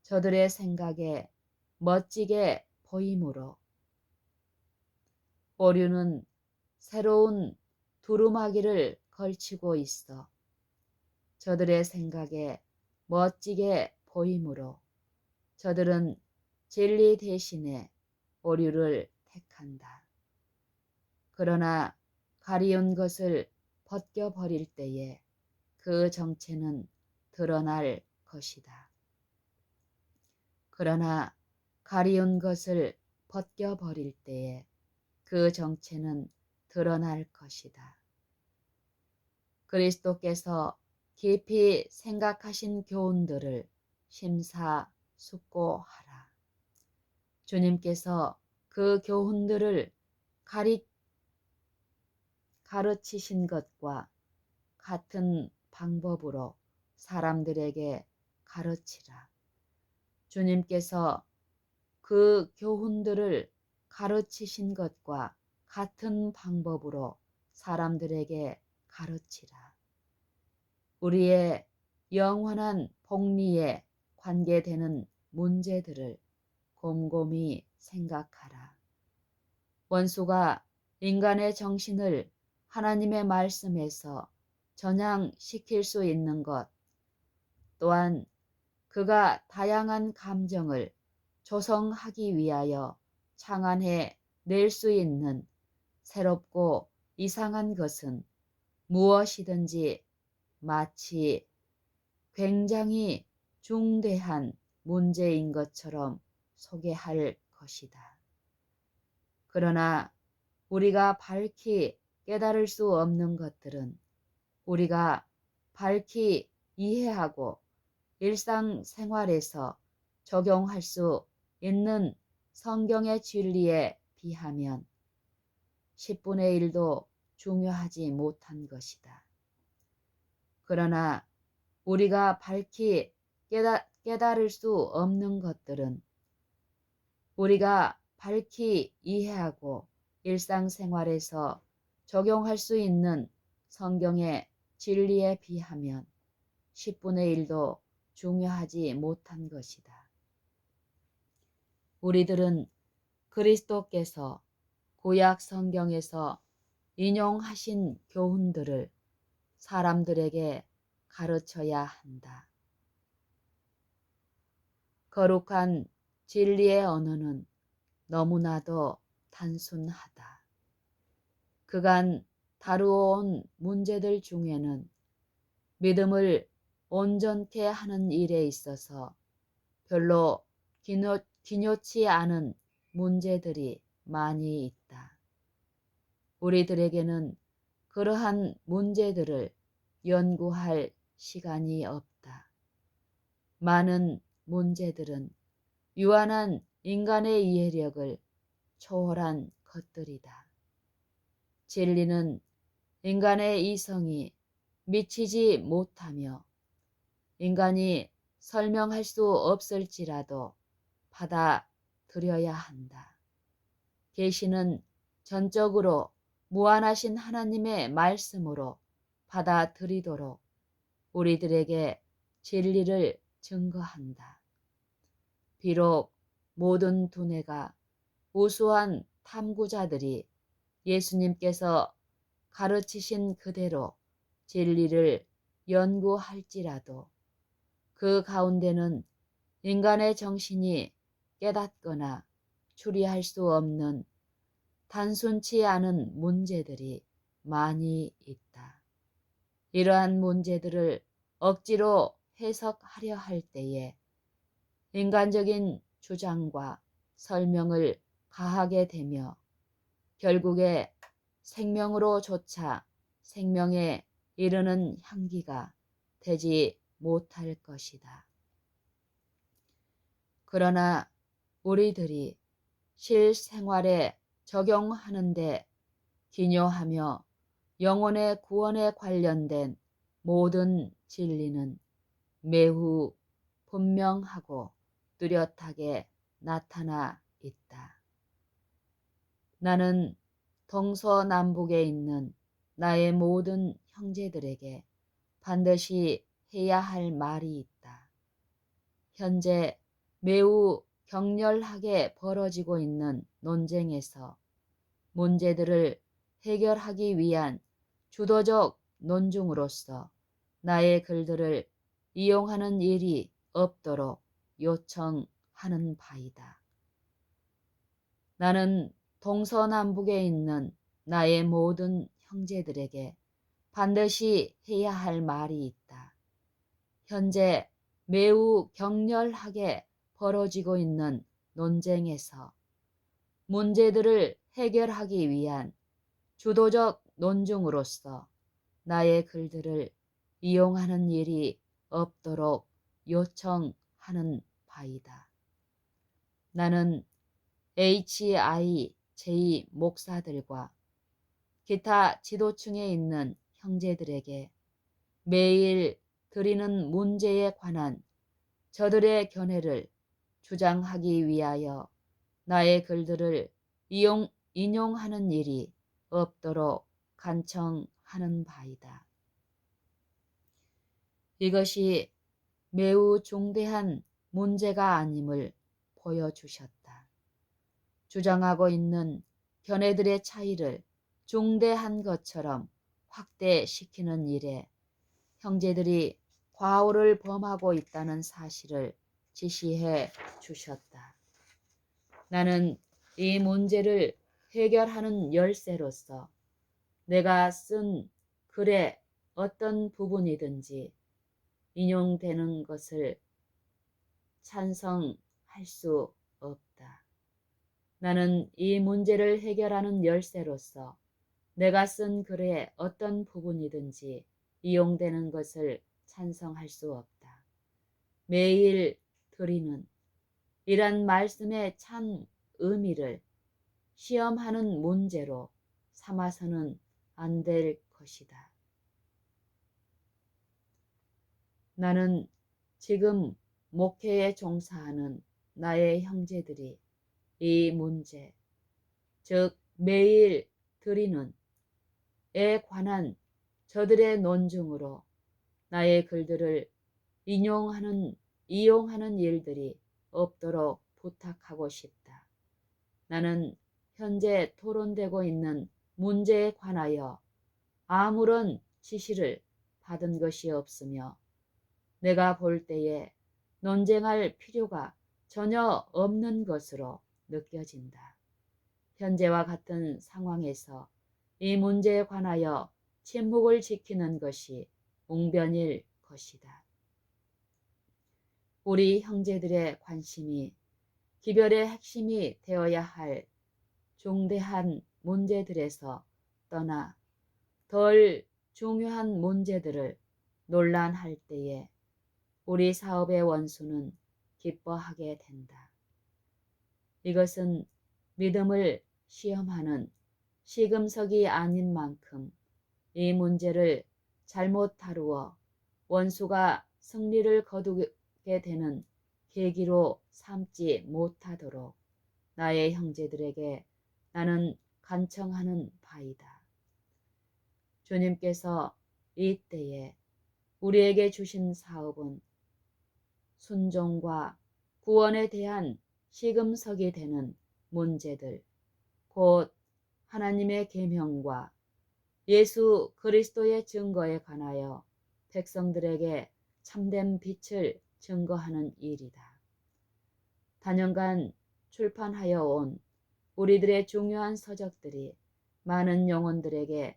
저들의 생각에 멋지게 보이므로 오류는 새로운 두루마기를 걸치고 있어 저들의 생각에 멋지게 보이므로 저들은 진리 대신에 오류를 택한다. 그러나 가리운 것을 벗겨버릴 때에 그 정체는 드러날 것이다. 그러나 가리운 것을 벗겨버릴 때에 그 정체는 드러날 것이다. 그리스도께서 깊이 생각하신 교훈들을 심사숙고하라. 주님께서 그 교훈들을 가르치신 것과 같은 방법으로 사람들에게 가르치라. 주님께서 그 교훈들을 가르치신 것과 같은 방법으로 사람들에게 가르치라. 우리의 영원한 복리에 관계되는 문제들을 곰곰이 생각하라. 원수가 인간의 정신을 하나님의 말씀에서 전향시킬 수 있는 것, 또한 그가 다양한 감정을 조성하기 위하여 창안해 낼 수 있는 새롭고 이상한 것은 무엇이든지 마치 굉장히 중대한 문제인 것처럼 소개할 것이다. 그러나 우리가 밝히 깨달을 수 없는 것들은 우리가 밝히 이해하고 일상생활에서 적용할 수 있는 성경의 진리에 비하면 10분의 1도 중요하지 못한 것이다. 그러나 우리가 밝히 깨달을 수 없는 것들은 우리가 밝히 이해하고 일상생활에서 적용할 수 있는 성경의 진리에 비하면 10분의 1도 중요하지 못한 것이다. 우리들은 그리스도께서 구약 성경에서 인용하신 교훈들을 사람들에게 가르쳐야 한다. 거룩한 진리의 언어는 너무나도 단순하다. 그간 다루어온 문제들 중에는 믿음을 온전케 하는 일에 있어서 별로 기묘치 않은 문제들이 많이 있다. 우리들에게는 그러한 문제들을 연구할 시간이 없다. 많은 문제들은 유한한 인간의 이해력을 초월한 것들이다. 진리는 인간의 이성이 미치지 못하며 인간이 설명할 수 없을지라도 받아들여야 한다. 계시는 전적으로 무한하신 하나님의 말씀으로 받아들이도록 우리들에게 진리를 증거한다. 비록 모든 두뇌가 우수한 탐구자들이 예수님께서 가르치신 그대로 진리를 연구할지라도 그 가운데는 인간의 정신이 깨닫거나 추리할 수 없는 단순치 않은 문제들이 많이 있다. 이러한 문제들을 억지로 해석하려 할 때에 인간적인 주장과 설명을 가하게 되며 결국에 생명으로조차 생명에 이르는 향기가 되지 못할 것이다. 그러나 우리들이 실생활에 적용하는데 기묘하며 영혼의 구원에 관련된 모든 진리는 매우 분명하고 뚜렷하게 나타나 있다. 나는 동서남북에 있는 나의 모든 형제들에게 반드시 해야 할 말이 있다. 현재 매우 격렬하게 벌어지고 있는 논쟁에서 문제들을 해결하기 위한 주도적 논중으로서 나의 글들을 이용하는 일이 없도록 요청하는 바이다. 나는 동서남북에 있는 나의 모든 형제들에게 반드시 해야 할 말이 있다. 현재 매우 격렬하게 벌어지고 있는 논쟁에서 문제들을 해결하기 위한 주도적 논중으로서 나의 글들을 이용하는 일이 없도록 요청하는 바이다. 나는 HIJ 목사들과 기타 지도층에 있는 형제들에게 매일 드리는 문제에 관한 저들의 견해를 주장하기 위하여 나의 글들을 인용하는 일이 없도록 간청하는 바이다. 이것이 매우 중대한 문제가 아님을 보여주셨다. 주장하고 있는 견해들의 차이를 중대한 것처럼 확대시키는 일에 형제들이 과오를 범하고 있다는 사실을 지시해 주셨다. 나는 이 문제를 해결하는 열쇠로서 내가 쓴 글의 어떤 부분이든지 인용되는 것을 찬성할 수 없다. 나는 이 문제를 해결하는 열쇠로서 내가 쓴 글의 어떤 부분이든지 이용되는 것을 찬성할 수 없다. 매일 드리는 이란 말씀의 참 의미를 시험하는 문제로 삼아서는 안 될 것이다. 나는 지금 목회에 종사하는 나의 형제들이 이 문제, 즉 매일 드리는 에 관한 저들의 논중으로 나의 글들을 이용하는 일들이 없도록 부탁하고 싶다. 나는 현재 토론되고 있는 문제에 관하여 아무런 지시를 받은 것이 없으며 내가 볼 때에 논쟁할 필요가 전혀 없는 것으로 느껴진다. 현재와 같은 상황에서 이 문제에 관하여 침묵을 지키는 것이 웅변일 것이다. 우리 형제들의 관심이 기별의 핵심이 되어야 할 중대한 문제들에서 떠나 덜 중요한 문제들을 논란할 때에 우리 사업의 원수는 기뻐하게 된다. 이것은 믿음을 시험하는 시금석이 아닌 만큼 이 문제를 잘못 다루어 원수가 승리를 거두게 되는 계기로 삼지 못하도록 나의 형제들에게 나는 간청하는 바이다. 주님께서 이 때에 우리에게 주신 사업은 순종과 구원에 대한 시금석이 되는 문제들, 곧 하나님의 계명과 예수 그리스도의 증거에 관하여 백성들에게 참된 빛을 증거하는 일이다. 단연간 출판하여 온 우리들의 중요한 서적들이 많은 영혼들에게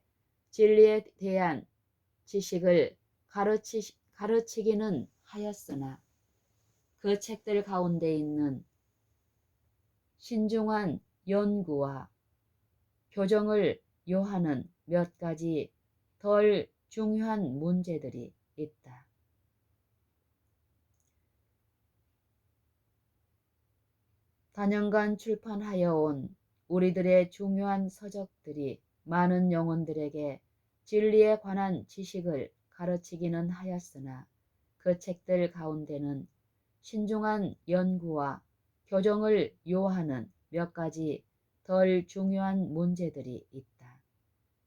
진리에 대한 지식을 가르치기는 하였으나 그 책들 가운데 있는 신중한 연구와 교정을 요하는 몇 가지 덜 중요한 문제들이 있다. 4년간 출판하여 온 우리들의 중요한 서적들이 많은 영혼들에게 진리에 관한 지식을 가르치기는 하였으나 그 책들 가운데는 신중한 연구와 교정을 요하는 몇 가지 덜 중요한 문제들이 있다.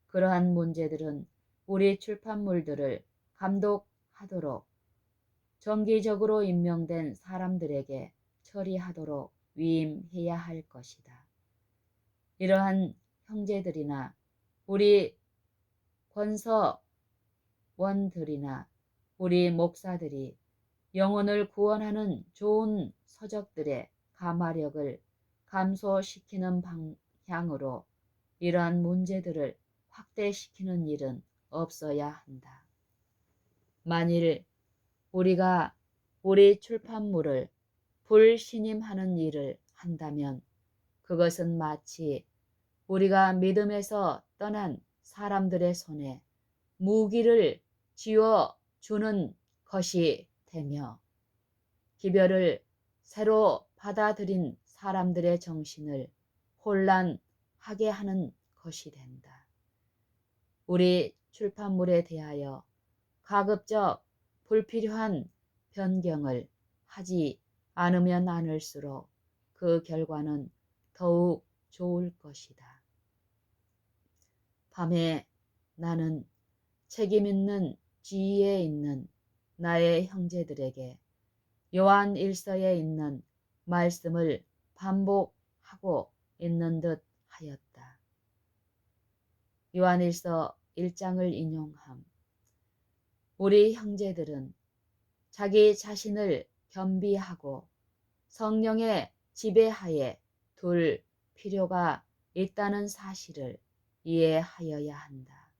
그러한 문제들은 우리 출판물들을 감독하도록 정기적으로 임명된 사람들에게 처리하도록 위임해야 할 것이다. 이러한 형제들이나 우리 권서원들이나 우리 목사들이 영혼을 구원하는 좋은 서적들의 가마력을 감소시키는 방향으로 이러한 문제들을 확대시키는 일은 없어야 한다. 만일 우리가 우리 출판물을 불신임하는 일을 한다면 그것은 마치 우리가 믿음에서 떠난 사람들의 손에 무기를 쥐어주는 것이 되며 기별을 새로 받아들인 사람들의 정신을 혼란하게 하는 것이 된다. 우리 출판물에 대하여 가급적 불필요한 변경을 하지 않으면 않을수록 그 결과는 더욱 좋을 것이다. 밤에 나는 책임 있는 지위에 있는 나의 형제들에게 요한 일서에 있는 말씀을 반복하고 있는 듯 하였다. 요한 일서 1장을 인용함. 우리 형제들은 자기 자신을 겸비하고 성령의 지배하에 둘 필요가 있다는 사실을 이해하여야 한다.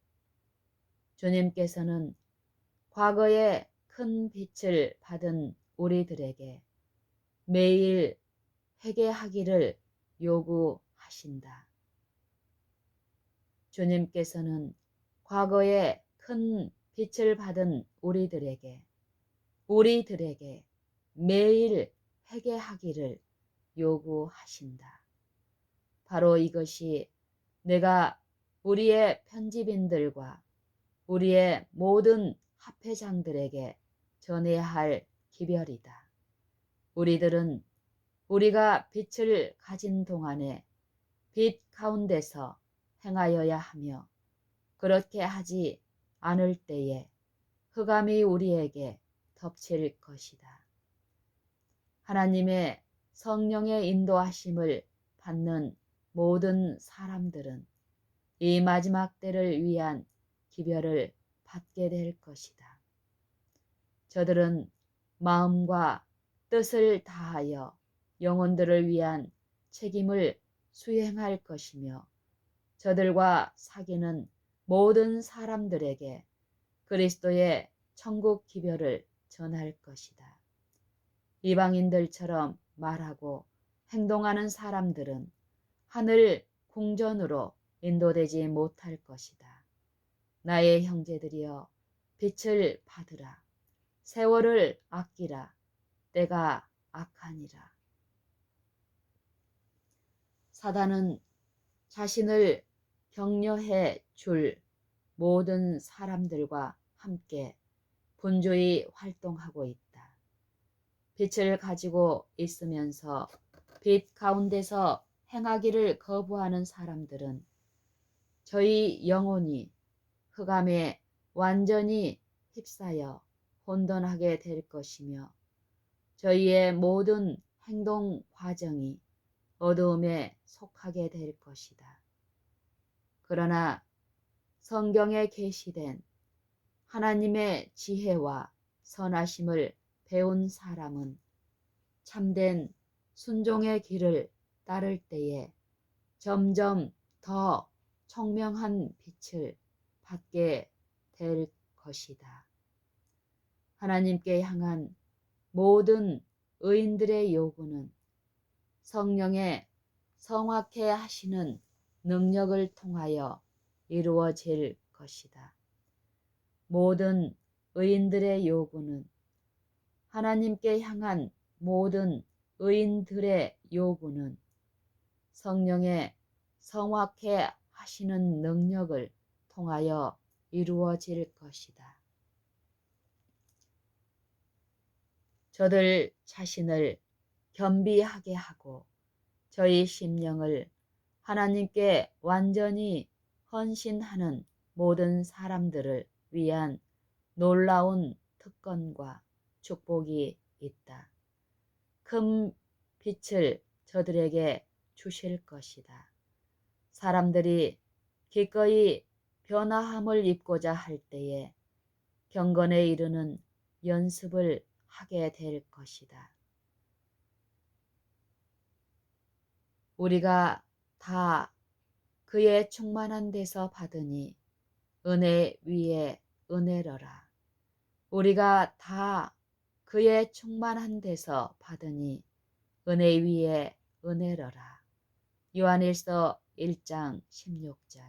주님께서는 과거에 큰 빛을 받은 우리들에게 매일 회개하기를 요구하신다. 주님께서는 과거에 큰 빛을 받은 우리들에게 매일 회개하기를 요구하신다. 바로 이것이 내가 우리의 편집인들과 우리의 모든 합회장들에게 전해야 할 기별이다. 우리들은 우리가 빛을 가진 동안에 빛 가운데서 행하여야 하며 그렇게 하지 않을 때에 흑암이 우리에게 덮칠 것이다. 하나님의 성령의 인도하심을 받는 모든 사람들은 이 마지막 때를 위한 기별을 받게 될 것이다. 저들은 마음과 뜻을 다하여 영혼들을 위한 책임을 수행할 것이며 저들과 사귀는 모든 사람들에게 그리스도의 천국 기별을 전할 것이다. 이방인들처럼 말하고 행동하는 사람들은 하늘 궁전으로 인도되지 못할 것이다. 나의 형제들이여 빛을 받으라. 세월을 아끼라. 때가 악하니라. 사단은 자신을 격려해 줄 모든 사람들과 함께 분주히 활동하고 있다. 빛을 가지고 있으면서 빛 가운데서 행하기를 거부하는 사람들은 저희 영혼이 흑암에 완전히 휩싸여 혼돈하게 될 것이며 저희의 모든 행동 과정이 어두움에 속하게 될 것이다. 그러나 성경에 계시된 하나님의 지혜와 선하심을 배운 사람은 참된 순종의 길을 따를 때에 점점 더 청명한 빛을 받게 될 것이다. 하나님께 향한 모든 의인들의 요구는 성령의 성확해 하시는 능력을 통하여 이루어질 것이다. 모든 의인들의 요구는 하나님께 향한 모든 의인들의 요구는 성령의 성확해 하시는 능력을 통하여 이루어질 것이다. 저들 자신을 겸비하게 하고 저희 심령을 하나님께 완전히 헌신하는 모든 사람들을 위한 놀라운 특권과 축복이 있다. 큰 빛을 저들에게 주실 것이다. 사람들이 기꺼이 변화함을 입고자 할 때에 경건에 이르는 연습을 하게 될 것이다. 우리가 다 그의 충만한 데서 받으니 은혜 위에 은혜로라. 우리가 다 그의 충만한 데서 받으니 은혜 위에 은혜로라. 요한일서 1장 16절.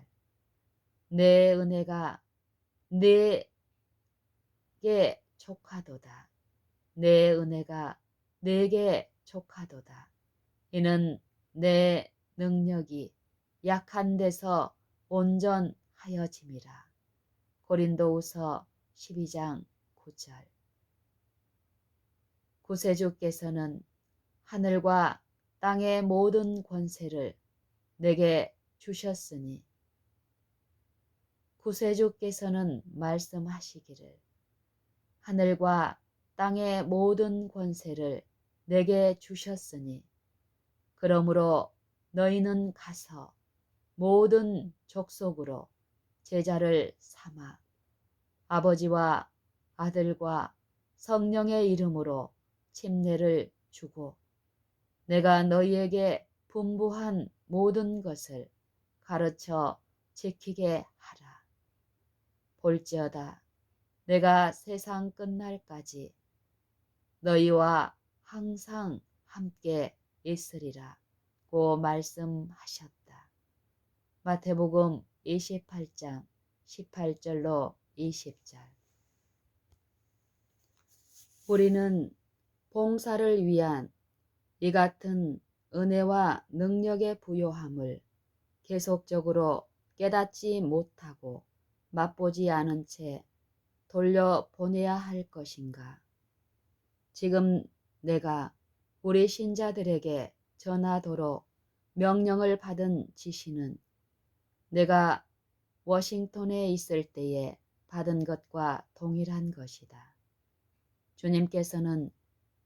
내 은혜가 내게 족하도다. 내 은혜가 내게 족하도다. 이는 내 능력이 약한 데서 온전하여짐이라. 고린도후서 12장 9절. 구세주께서는 하늘과 땅의 모든 권세를 내게 주셨으니 구세주께서는 말씀하시기를 하늘과 땅의 모든 권세를 내게 주셨으니 그러므로 너희는 가서 모든 족속으로 제자를 삼아 아버지와 아들과 성령의 이름으로 침례를 주고 내가 너희에게 분부한 모든 것을 가르쳐 지키게 하라. 볼지어다 내가 세상 끝날까지 너희와 항상 함께 있으리라 고 말씀하셨다. 마태복음 28장 18절로 20절. 우리는 봉사를 위한 이 같은 은혜와 능력의 부요함을 계속적으로 깨닫지 못하고 맛보지 않은 채 돌려보내야 할 것인가? 지금 내가 우리 신자들에게 전하도록 명령을 받은 지시는 내가 워싱턴에 있을 때에 받은 것과 동일한 것이다. 주님께서는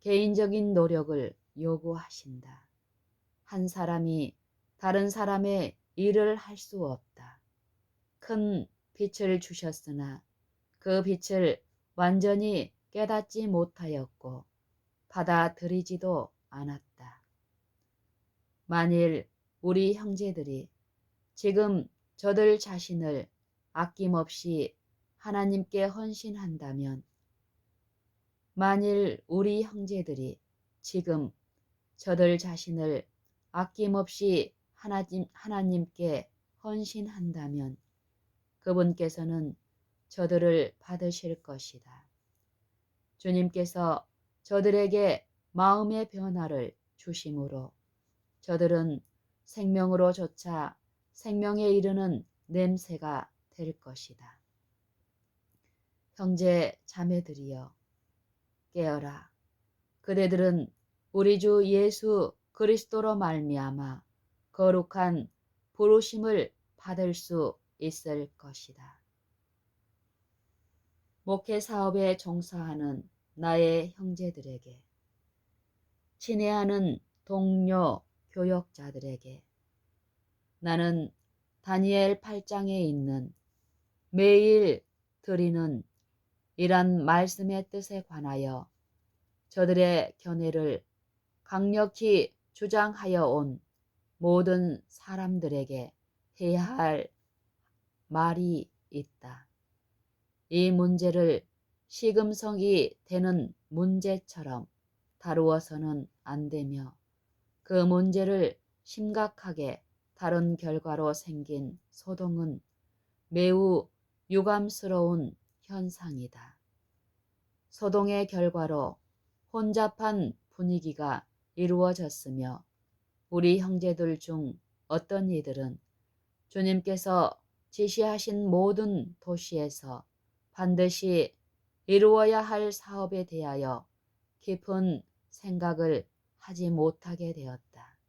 개인적인 노력을 요구하신다. 한 사람이 다른 사람의 일을 할 수 없다. 큰 빛을 주셨으나 그 빛을 완전히 깨닫지 못하였고 받아들이지도 않았다. 만일 우리 형제들이 지금 저들 자신을 아낌없이 하나님께 헌신한다면 만일 우리 형제들이 지금 저들 자신을 아낌없이 하나님께 헌신한다면 그분께서는 저들을 받으실 것이다. 주님께서 저들에게 마음의 변화를 주심으로 저들은 생명으로조차 생명에 이르는 냄새가 될 것이다. 형제 자매들이여 깨어라. 그대들은 우리 주 예수 그리스도로 말미암아 거룩한 부르심을 받을 수 있을 것이다. 목회 사업에 종사하는 나의 형제들에게, 친애하는 동료 교역자들에게 나는 다니엘 8장에 있는 매일 드리는 이란 말씀의 뜻에 관하여 저들의 견해를 강력히 주장하여 온 모든 사람들에게 해야 할 말이 있다. 이 문제를 시금석이 되는 문제처럼 다루어서는 안 되며 그 문제를 심각하게 다룬 결과로 생긴 소동은 매우 유감스러운 현상이다. 소동의 결과로 혼잡한 분위기가 이루어졌으며 우리 형제들 중 어떤 이들은 주님께서 지시하신 모든 도시에서 반드시 이루어야 할 사업에 대하여 깊은 생각을 하지 못하게 되었다.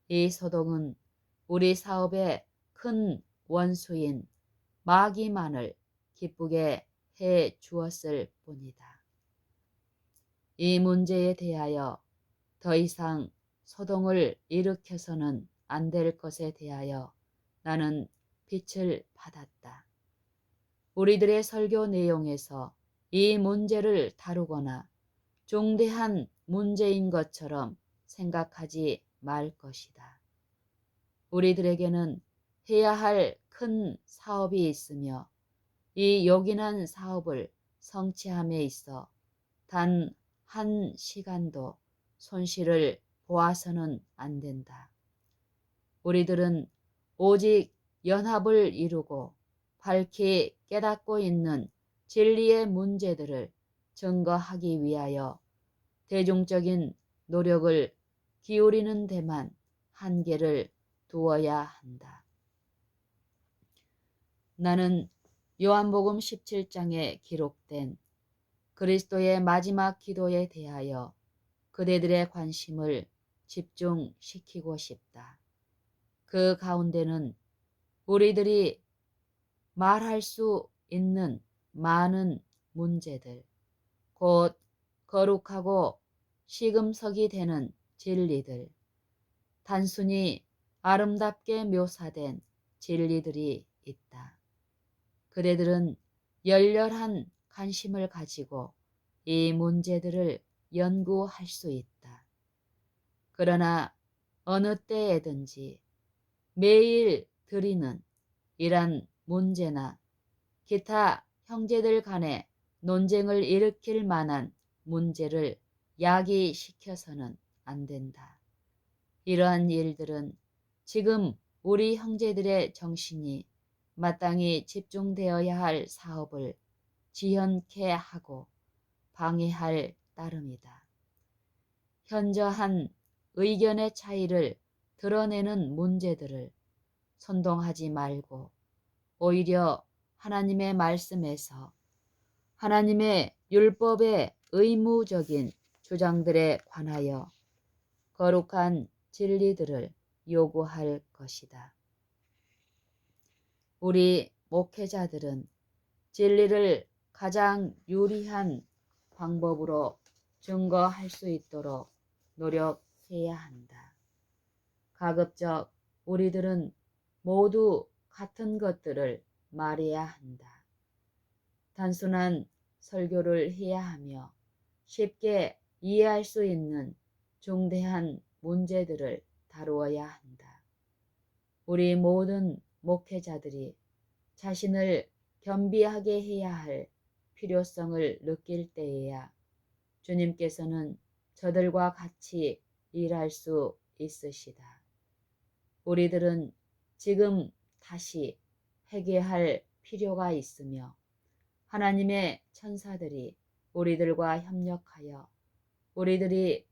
이 소동은 우리 사업의 큰 원수인 마귀만을 기쁘게 해 주었을 뿐이다. 이 문제에 대하여 더 이상 소동을 일으켜서는 안 될 것에 대하여 나는 빛을 받았다. 우리들의 설교 내용에서 이 문제를 다루거나 중대한 문제인 것처럼 생각하지 말 것이다. 우리들에게는 해야 할 큰 사업이 있으며 이 요긴한 사업을 성취함에 있어 단 한 시간도 손실을 보아서는 안 된다. 우리들은 오직 연합을 이루고 밝히 깨닫고 있는 진리의 문제들을 증거하기 위하여 대중적인 노력을 기울이는 데만 한계를 두어야 한다. 나는 요한복음 17장에 기록된 그리스도의 마지막 기도에 대하여 그대들의 관심을 집중시키고 싶다. 그 가운데는 우리들이 말할 수 있는 많은 문제들, 곧 거룩하고 시금석이 되는 진리들, 단순히 아름답게 묘사된 진리들이 있다. 그대들은 열렬한 관심을 가지고 이 문제들을 연구할 수 있다. 그러나 어느 때에든지 매일 드리는 이란 문제나 기타 형제들 간의 논쟁을 일으킬 만한 문제를 야기시켜서는 안 된다. 이러한 일들은 지금 우리 형제들의 정신이 마땅히 집중되어야 할 사업을 지연케 하고 방해할 따름이다. 현저한 의견의 차이를 드러내는 문제들을 선동하지 말고 오히려 하나님의 말씀에서 하나님의 율법의 의무적인 주장들에 관하여 거룩한 진리들을 요구할 것이다. 우리 목회자들은 진리를 가장 유리한 방법으로 증거할 수 있도록 노력해야 한다. 가급적 우리들은 모두 같은 것들을 말해야 한다. 단순한 설교를 해야 하며 쉽게 이해할 수 있는 중대한 문제들을 다루어야 한다. 우리 모든 목회자들이 자신을 겸비하게 해야 할 필요성을 느낄 때에야 주님께서는 저들과 같이 일할 수 있으시다. 우리들은 지금 다시 회개할 필요가 있으며 하나님의 천사들이 우리들과 협력하여 우리들이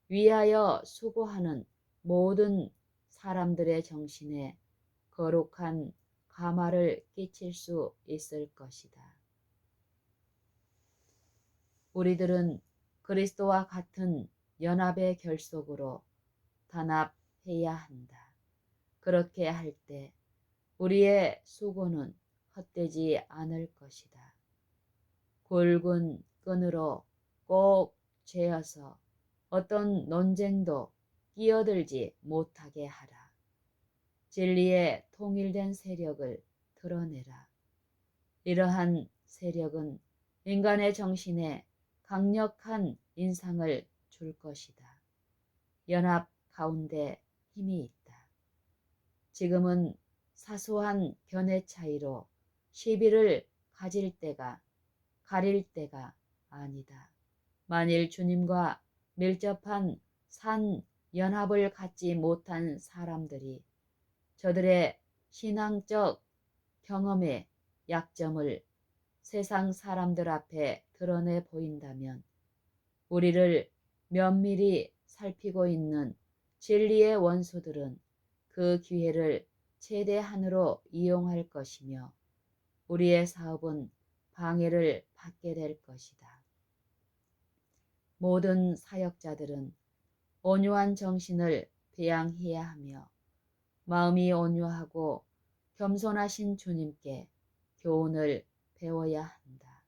위하여 수고하는 모든 사람들의 정신에 거룩한 감화를 끼칠 수 있을 것이다. 우리들은 그리스도와 같은 연합의 결속으로 단합해야 한다. 그렇게 할 때 우리의 수고는 헛되지 않을 것이다. 굵은 끈으로 꼭 죄어서 어떤 논쟁도 끼어들지 못하게 하라. 진리의 통일된 세력을 드러내라. 이러한 세력은 인간의 정신에 강력한 인상을 줄 것이다. 연합 가운데 힘이 있다. 지금은 사소한 견해 차이로 시비를 가릴 때가 아니다. 만일 주님과 밀접한 산 연합을 갖지 못한 사람들이 저들의 신앙적 경험의 약점을 세상 사람들 앞에 드러내 보인다면 우리를 면밀히 살피고 있는 진리의 원수들은 그 기회를 최대한으로 이용할 것이며 우리의 사업은 방해를 받게 될 것이다. 모든 사역자들은 온유한 정신을 배양해야 하며 마음이 온유하고 겸손하신 주님께 교훈을 배워야 한다.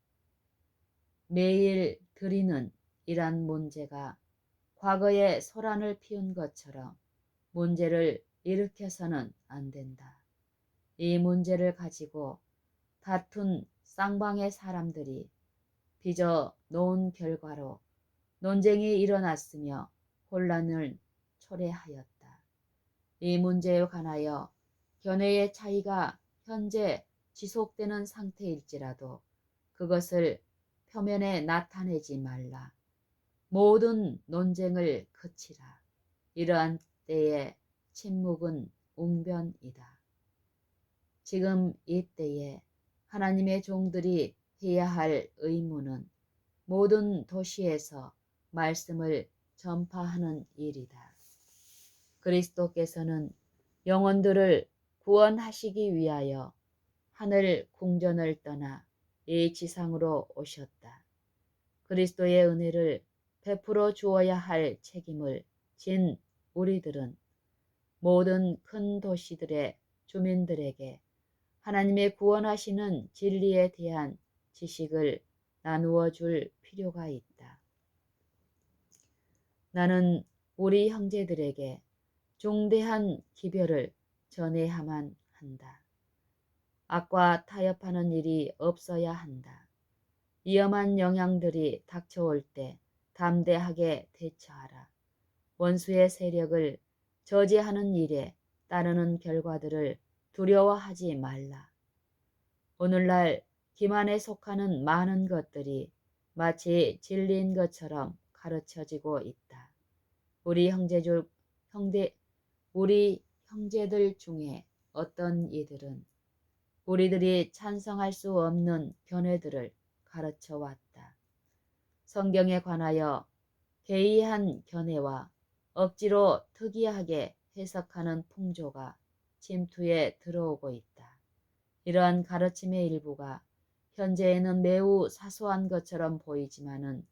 매일 드리는 이란 문제가 과거에 소란을 피운 것처럼 문제를 일으켜서는 안 된다. 이 문제를 가지고 다툰 쌍방의 사람들이 빚어 놓은 결과로 논쟁이 일어났으며 혼란을 초래하였다. 이 문제에 관하여 견해의 차이가 현재 지속되는 상태일지라도 그것을 표면에 나타내지 말라. 모든 논쟁을 그치라. 이러한 때에 침묵은 웅변이다. 지금 이 때에 하나님의 종들이 해야 할 의무는 모든 도시에서 말씀을 전파하는 일이다. 그리스도께서는 영혼들을 구원하시기 위하여 하늘 궁전을 떠나 이 지상으로 오셨다. 그리스도의 은혜를 베풀어 주어야 할 책임을 진 우리들은 모든 큰 도시들의 주민들에게 하나님의 구원하시는 진리에 대한 지식을 나누어 줄 필요가 있다. 나는 우리 형제들에게 중대한 기별을 전해야만 한다. 악과 타협하는 일이 없어야 한다. 위험한 영향들이 닥쳐올 때 담대하게 대처하라. 원수의 세력을 저지하는 일에 따르는 결과들을 두려워하지 말라. 오늘날 기만에 속하는 많은 것들이 마치 진리인 것처럼 가르쳐지고 있다. 우리 형제들 중에 어떤 이들은 우리들이 찬성할 수 없는 견해들을 가르쳐 왔다. 성경에 관하여 개의한 견해와 억지로 특이하게 해석하는 풍조가 침투에 들어오고 있다. 이러한 가르침의 일부가 현재에는 매우 사소한 것처럼 보이지만은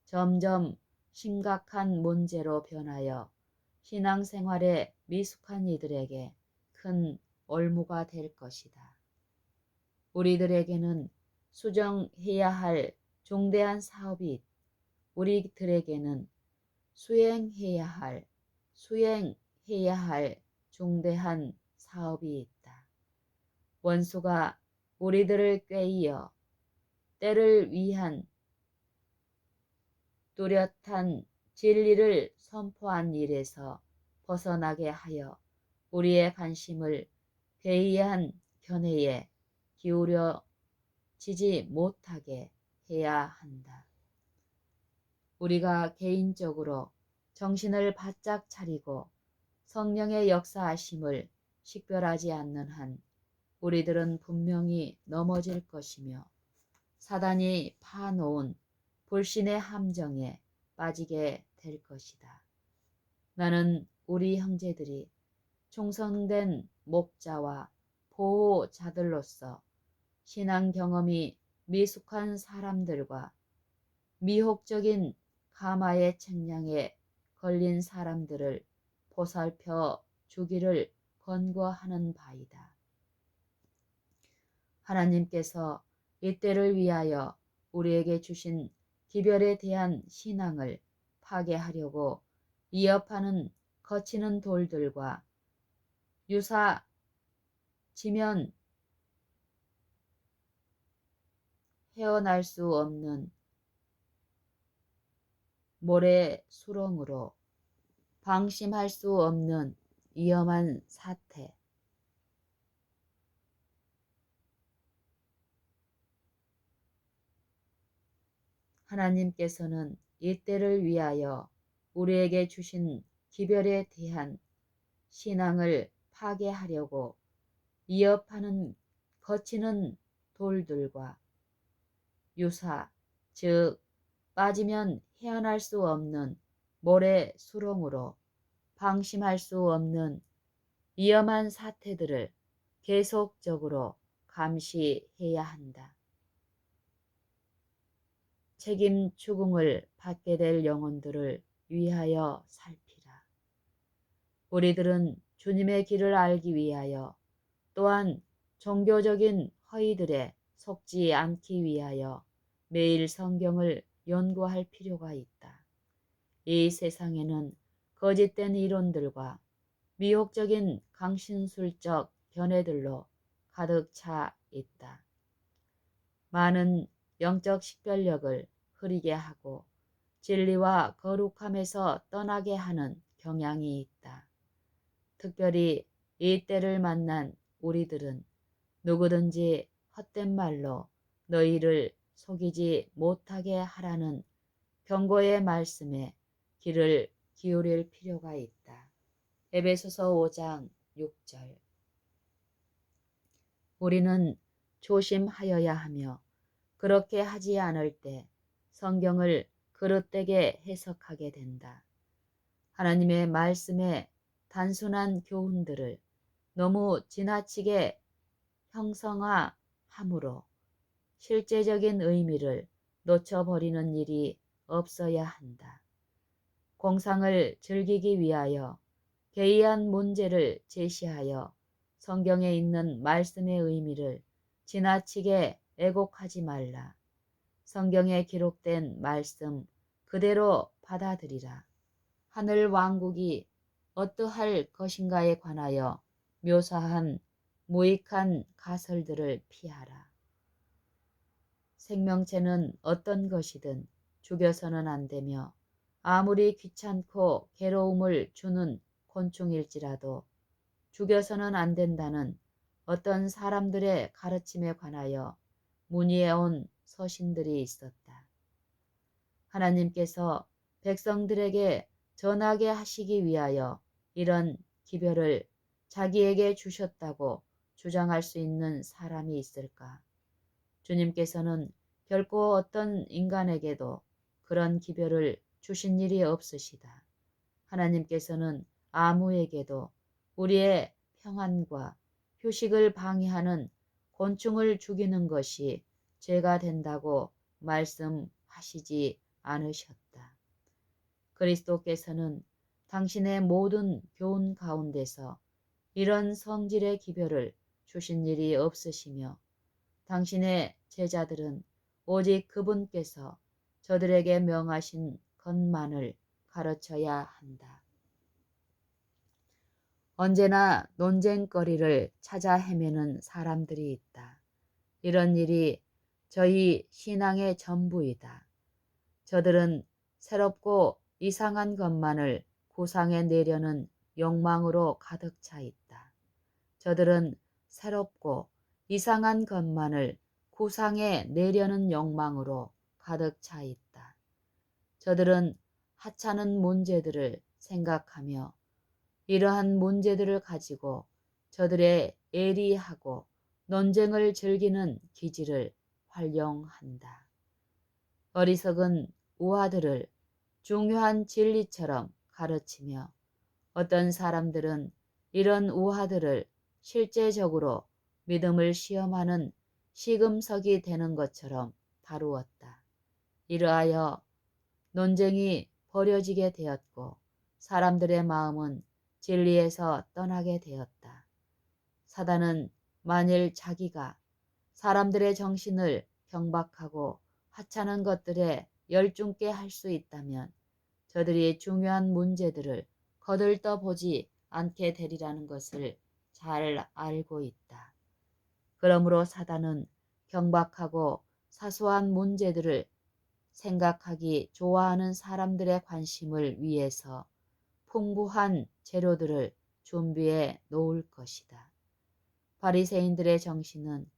점점 심각한 문제로 변하여 신앙생활에 미숙한 이들에게 큰 올무가 될 것이다. 우리들에게는 수정해야 할 중대한 사업이 우리들에게는 수행해야 할 중대한 사업이 있다. 원수가 우리들을 꾀이어 때를 위한 뚜렷한 진리를 선포한 일에서 벗어나게 하여 우리의 관심을 괴이한 견해에 기울여지지 못하게 해야 한다. 우리가 개인적으로 정신을 바짝 차리고 성령의 역사하심을 식별하지 않는 한 우리들은 분명히 넘어질 것이며 사단이 파놓은 불신의 함정에 빠지게 될 것이다. 나는 우리 형제들이 충성된 목자와 보호자들로서 신앙 경험이 미숙한 사람들과 미혹적인 가마의 책량에 걸린 사람들을 보살펴 주기를 권고하는 바이다. 하나님께서 이때를 위하여 우리에게 주신 기별에 대한 신앙을 파괴하려고 위협하는 거치는 돌들과 유사지면 헤어날 수 없는 모래 수렁으로 방심할 수 없는 위험한 사태, 하나님께서는 이때를 위하여 우리에게 주신 기별에 대한 신앙을 파괴하려고 위협하는 거치는 돌들과 유사, 즉 빠지면 헤어날 수 없는 모래 수렁으로 방심할 수 없는 위험한 사태들을 계속적으로 감시해야 한다. 책임 추궁을 받게 될 영혼들을 위하여 살피라. 우리들은 주님의 길을 알기 위하여 또한 종교적인 허위들에 속지 않기 위하여 매일 성경을 연구할 필요가 있다. 이 세상에는 거짓된 이론들과 미혹적인 강신술적 견해들로 가득 차 있다. 많은 영적 식별력을 흐리게 하고 진리와 거룩함에서 떠나게 하는 경향이 있다. 특별히 이 때를 만난 우리들은 누구든지 헛된 말로 너희를 속이지 못하게 하라는 경고의 말씀에 귀를 기울일 필요가 있다. 에베소서 5장 6절. 우리는 조심하여야 하며 그렇게 하지 않을 때 성경을 그릇되게 해석하게 된다. 하나님의 말씀의 단순한 교훈들을 너무 지나치게 형성화함으로 실제적인 의미를 놓쳐버리는 일이 없어야 한다. 공상을 즐기기 위하여 개의한 문제를 제시하여 성경에 있는 말씀의 의미를 지나치게 왜곡하지 말라. 성경에 기록된 말씀 그대로 받아들이라. 하늘 왕국이 어떠할 것인가에 관하여 묘사한 무익한 가설들을 피하라. 생명체는 어떤 것이든 죽여서는 안 되며 아무리 귀찮고 괴로움을 주는 곤충일지라도 죽여서는 안 된다는 어떤 사람들의 가르침에 관하여 문의해온 서신들이 있었다. 하나님께서 백성들에게 전하게 하시기 위하여 이런 기별을 자기에게 주셨다고 주장할 수 있는 사람이 있을까? 주님께서는 결코 어떤 인간에게도 그런 기별을 주신 일이 없으시다. 하나님께서는 아무에게도 우리의 평안과 휴식을 방해하는 곤충을 죽이는 것이 죄가 된다고 말씀하시지 않으셨다. 그리스도께서는 당신의 모든 교훈 가운데서 이런 성질의 기별을 주신 일이 없으시며 당신의 제자들은 오직 그분께서 저들에게 명하신 것만을 가르쳐야 한다. 언제나 논쟁거리를 찾아 헤매는 사람들이 있다. 이런 일이 저희 신앙의 전부이다. 저들은 새롭고 이상한 것만을 구상해 내려는 욕망으로 가득 차 있다. 저들은 새롭고 이상한 것만을 구상해 내려는 욕망으로 가득 차 있다. 저들은 하찮은 문제들을 생각하며 이러한 문제들을 가지고 저들의 예리하고 논쟁을 즐기는 기질을 활용한다. 어리석은 우화들을 중요한 진리처럼 가르치며 어떤 사람들은 이런 우화들을 실제적으로 믿음을 시험하는 시금석이 되는 것처럼 다루었다. 이러하여 논쟁이 벌어지게 되었고 사람들의 마음은 진리에서 떠나게 되었다. 사단은 만일 자기가 사람들의 정신을 경박하고 하찮은 것들에 열중케 할 수 있다면 저들이 중요한 문제들을 거들떠보지 않게 되리라는 것을 잘 알고 있다. 그러므로 사단은 경박하고 사소한 문제들을 생각하기 좋아하는 사람들의 관심을 위해서 풍부한 재료들을 준비해 놓을 것이다. 바리새인들의 정신은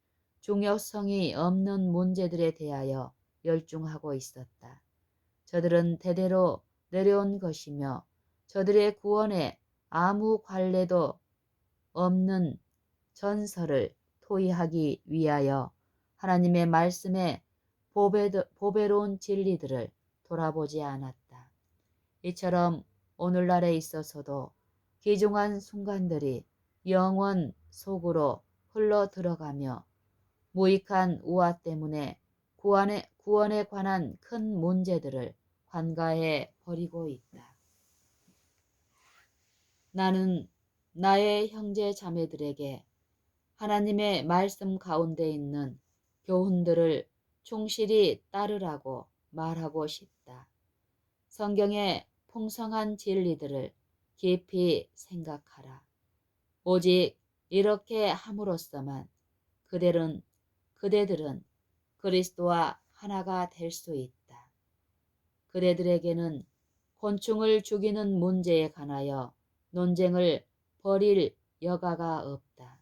중요성이 없는 문제들에 대하여 열중하고 있었다. 저들은 대대로 내려온 것이며 저들의 구원에 아무 관례도 없는 전설을 토의하기 위하여 하나님의 말씀에 보배로운 진리들을 돌아보지 않았다. 이처럼 오늘날에 있어서도 귀중한 순간들이 영원 속으로 흘러 들어가며 무익한 우화 때문에 구원에 관한 큰 문제들을 관가해 버리고 있다. 나는 나의 형제 자매들에게 하나님의 말씀 가운데 있는 교훈들을 충실히 따르라고 말하고 싶다. 성경의 풍성한 진리들을 깊이 생각하라. 오직 이렇게 함으로써만 그대들은 그리스도와 하나가 될 수 있다. 그대들에게는 곤충을 죽이는 문제에 관하여 논쟁을 벌일 여가가 없다.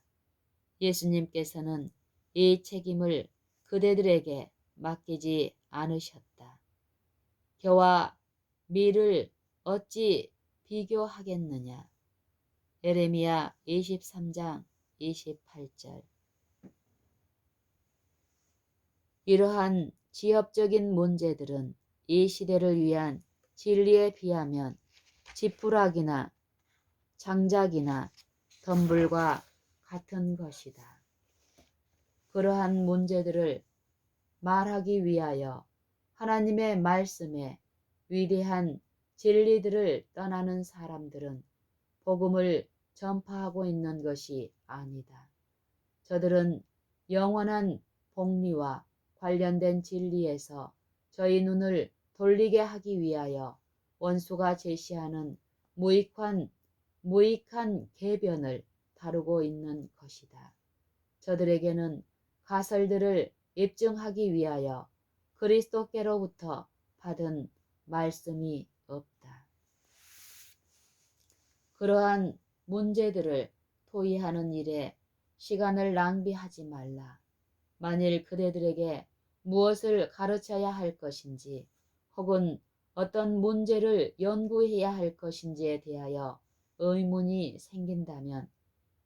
예수님께서는 이 책임을 그대들에게 맡기지 않으셨다. 겨와 밀을 어찌 비교하겠느냐. 예레미야 23장 28절. 이러한 지엽적인 문제들은 이 시대를 위한 진리에 비하면 지푸라기나 장작이나 덤불과 같은 것이다. 그러한 문제들을 말하기 위하여 하나님의 말씀에 위대한 진리들을 떠나는 사람들은 복음을 전파하고 있는 것이 아니다. 저들은 영원한 복리와 관련된 진리에서 저희 눈을 돌리게 하기 위하여 원수가 제시하는 무익한 계변을 다루고 있는 것이다. 저들에게는 가설들을 입증하기 위하여 그리스도께로부터 받은 말씀이 없다. 그러한 문제들을 토의하는 일에 시간을 낭비하지 말라. 만일 그대들에게 무엇을 가르쳐야 할 것인지 혹은 어떤 문제를 연구해야 할 것인지에 대하여 의문이 생긴다면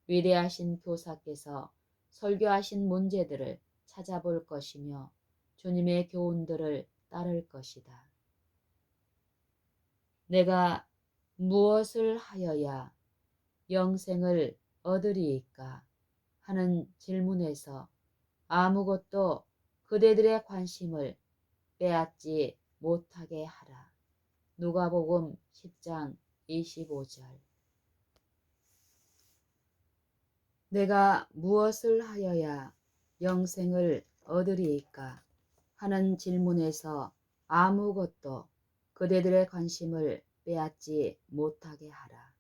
위대하신 교사께서 설교하신 문제들을 찾아볼 것이며 주님의 교훈들을 따를 것이다. 내가 무엇을 하여야 영생을 얻으리이까 하는 질문에서 아무것도 그대들의 관심을 빼앗지 못하게 하라. 누가복음 10장 25절. 내가 무엇을 하여야 영생을 얻으리이까 하는 질문에서 아무것도 그대들의 관심을 빼앗지 못하게 하라.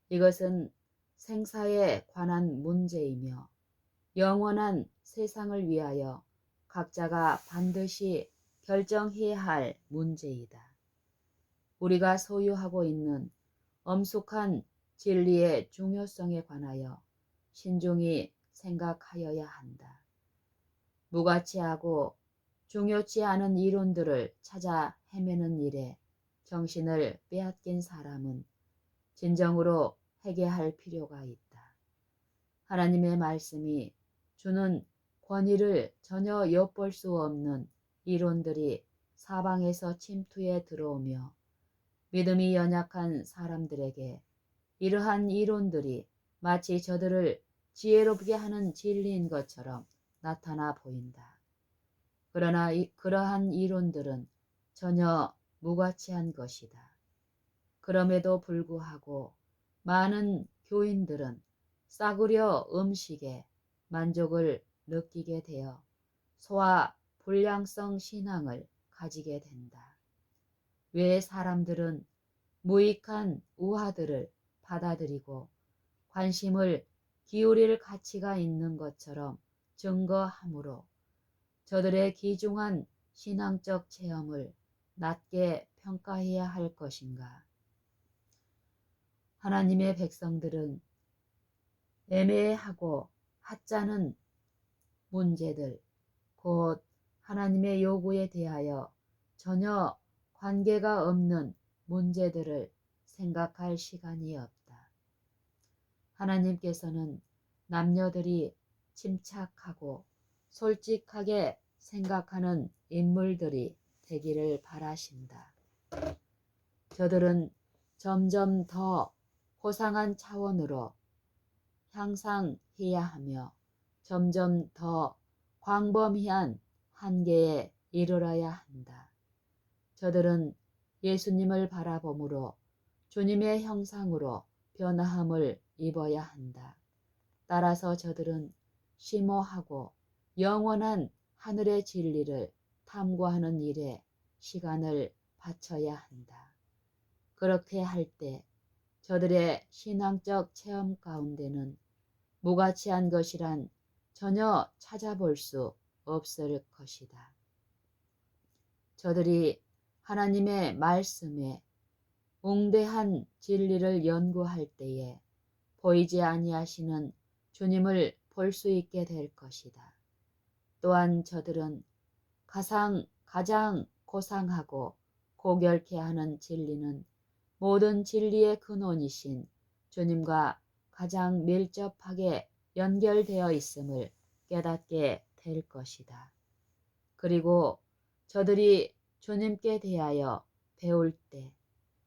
이것은 생사에 관한 문제이며 영원한 세상을 위하여 각자가 반드시 결정해야 할 문제이다. 우리가 소유하고 있는 엄숙한 진리의 중요성에 관하여 신중히 생각하여야 한다. 무가치하고 중요치 않은 이론들을 찾아 헤매는 일에 정신을 빼앗긴 사람은 진정으로 회개할 필요가 있다. 하나님의 말씀이 주는 권위를 전혀 엿볼 수 없는 이론들이 사방에서 침투해 들어오며 믿음이 연약한 사람들에게 이러한 이론들이 마치 저들을 지혜롭게 하는 진리인 것처럼 나타나 보인다. 그러나 그러한 이론들은 전혀 무가치한 것이다. 그럼에도 불구하고 많은 교인들은 싸구려 음식에 만족을 느끼게 되어 소화 불량성 신앙을 가지게 된다. 왜 사람들은 무익한 우화들을 받아들이고 관심을 기울일 가치가 있는 것처럼 증거하므로 저들의 귀중한 신앙적 체험을 낮게 평가해야 할 것인가? 하나님의 백성들은 애매하고 하찮은 문제들, 곧 하나님의 요구에 대하여 전혀 관계가 없는 문제들을 생각할 시간이 없다. 하나님께서는 남녀들이 침착하고 솔직하게 생각하는 인물들이 되기를 바라신다. 저들은 점점 더 고상한 차원으로 향상해야 하며 점점 더 광범위한 한계에 이르러야 한다. 저들은 예수님을 바라봄으로 주님의 형상으로 변화함을 입어야 한다. 따라서 저들은 심오하고 영원한 하늘의 진리를 탐구하는 일에 시간을 바쳐야 한다. 그렇게 할 때 저들의 신앙적 체험 가운데는 무가치한 것이란 전혀 찾아볼 수 없을 것이다. 저들이 하나님의 말씀에 웅대한 진리를 연구할 때에 보이지 아니하시는 주님을 볼 수 있게 될 것이다. 또한 저들은 가장 고상하고 고결케 하는 진리는 모든 진리의 근원이신 주님과 가장 밀접하게 연결되어 있음을 깨닫게 될 것이다. 그리고 저들이 주님께 대하여 배울 때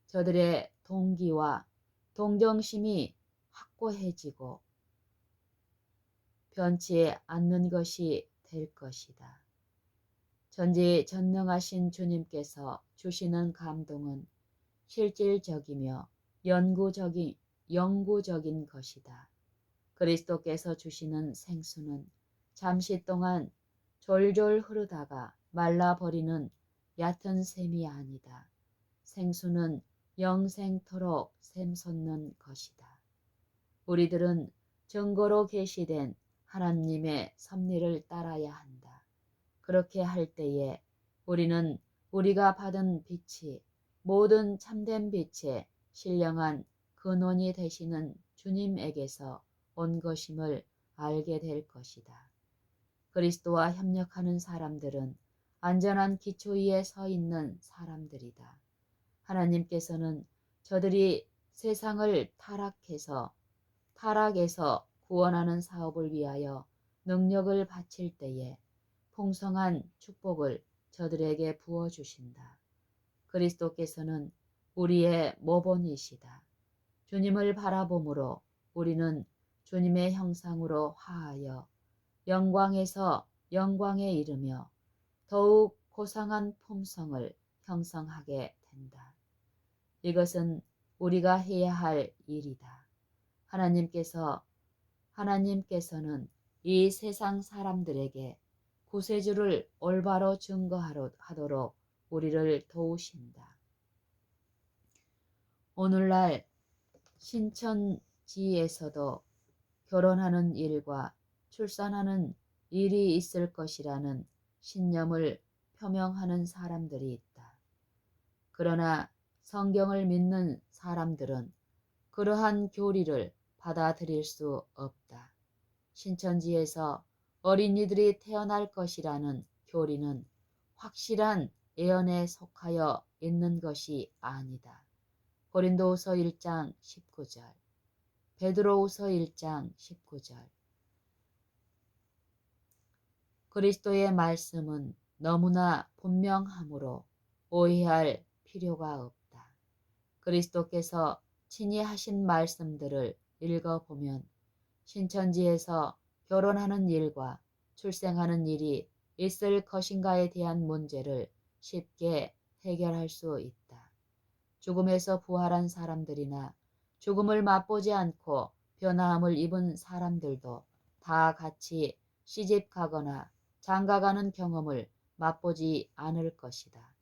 저들의 동기와 동정심이 확고해지고 변치 않는 것이 될 것이다. 전지전능하신 주님께서 주시는 감동은 실질적이며 영구적인 것이다. 그리스도께서 주시는 생수는 잠시 동안 졸졸 흐르다가 말라버리는 얕은 샘이 아니다. 생수는 영생토록 샘솟는 것이다. 우리들은 증거로 계시된 하나님의 섭리를 따라야 한다. 그렇게 할 때에 우리는 우리가 받은 빛이 모든 참된 빛의 신령한 근원이 되시는 주님에게서 온 것임을 알게 될 것이다. 그리스도와 협력하는 사람들은 안전한 기초 위에 서 있는 사람들이다. 하나님께서는 저들이 세상을 타락에서 구원하는 사업을 위하여 능력을 바칠 때에 풍성한 축복을 저들에게 부어주신다. 그리스도께서는 우리의 모본이시다. 주님을 바라봄으로 우리는 주님의 형상으로 화하여 영광에서 영광에 이르며 더욱 고상한 품성을 형성하게 된다. 이것은 우리가 해야 할 일이다. 하나님께서는 이 세상 사람들에게 구세주를 올바로 증거하도록 우리를 도우신다. 오늘날 신천지에서도 결혼하는 일과 출산하는 일이 있을 것이라는 신념을 표명하는 사람들이 있다. 그러나 성경을 믿는 사람들은 그러한 교리를 받아들일 수 없다. 신천지에서 어린이들이 태어날 것이라는 교리는 확실한 예언에 속하여 있는 것이 아니다. 고린도후서 1장 19절, 베드로후서 1장 19절. 그리스도의 말씀은 너무나 분명하므로 오해할 필요가 없다. 그리스도께서 친히 하신 말씀들을 읽어보면 신천지에서 결혼하는 일과 출생하는 일이 있을 것인가에 대한 문제를 쉽게 해결할 수 있다. 죽음에서 부활한 사람들이나 죽음을 맛보지 않고 변화함을 입은 사람들도 다 같이 시집가거나 장가가는 경험을 맛보지 않을 것이다.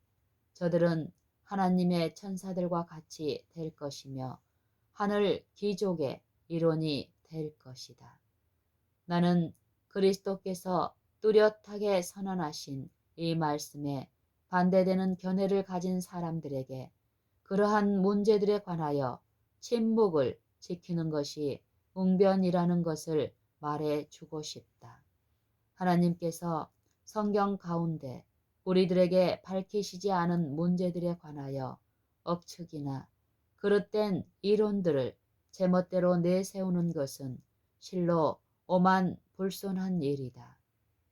저들은 하나님의 천사들과 같이 될 것이며 하늘 귀족의 일원이 될 것이다. 나는 그리스도께서 뚜렷하게 선언하신 이 말씀에 반대되는 견해를 가진 사람들에게 그러한 문제들에 관하여 침묵을 지키는 것이 웅변이라는 것을 말해 주고 싶다. 하나님께서 성경 가운데 우리들에게 밝히시지 않은 문제들에 관하여 억측이나 그릇된 이론들을 제멋대로 내세우는 것은 실로 오만 불손한 일이다.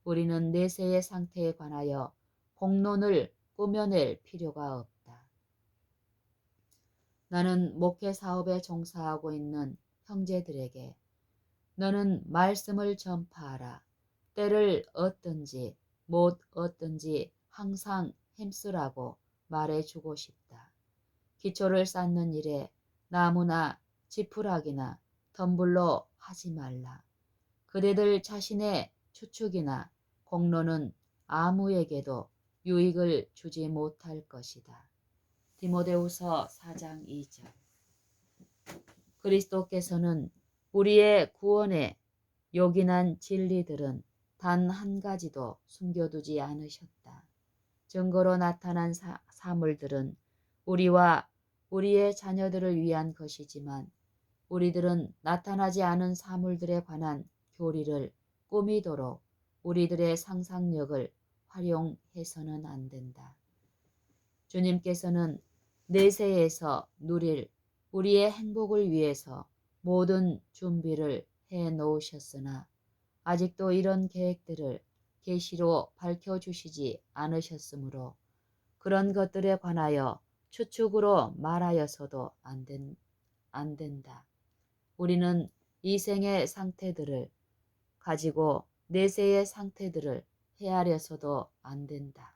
우리는 내세의 상태에 관하여 공론을 꾸며낼 필요가 없다. 나는 목회 사업에 종사하고 있는 형제들에게 너는 말씀을 전파하라. 때를 얻든지 못 얻든지 항상 힘쓰라고 말해주고 싶다. 기초를 쌓는 일에 나무나 지푸라기나 덤불로 하지 말라. 그대들 자신의 추측이나 공로는 아무에게도 유익을 주지 못할 것이다. 디모데후서 4장 2절. 그리스도께서는 우리의 구원에 요긴한 진리들은 단 한 가지도 숨겨두지 않으셨다. 증거로 나타난 사물들은 우리와 우리의 자녀들을 위한 것이지만 우리들은 나타나지 않은 사물들에 관한 교리를 꾸미도록 우리들의 상상력을 활용해서는 안 된다. 주님께서는 내세에서 누릴 우리의 행복을 위해서 모든 준비를 해 놓으셨으나 아직도 이런 계획들을 계시로 밝혀주시지 않으셨으므로 그런 것들에 관하여 추측으로 말하여서도 안 된다. 우리는 이 생의 상태들을 가지고 내세의 상태들을 헤아려서도 안 된다.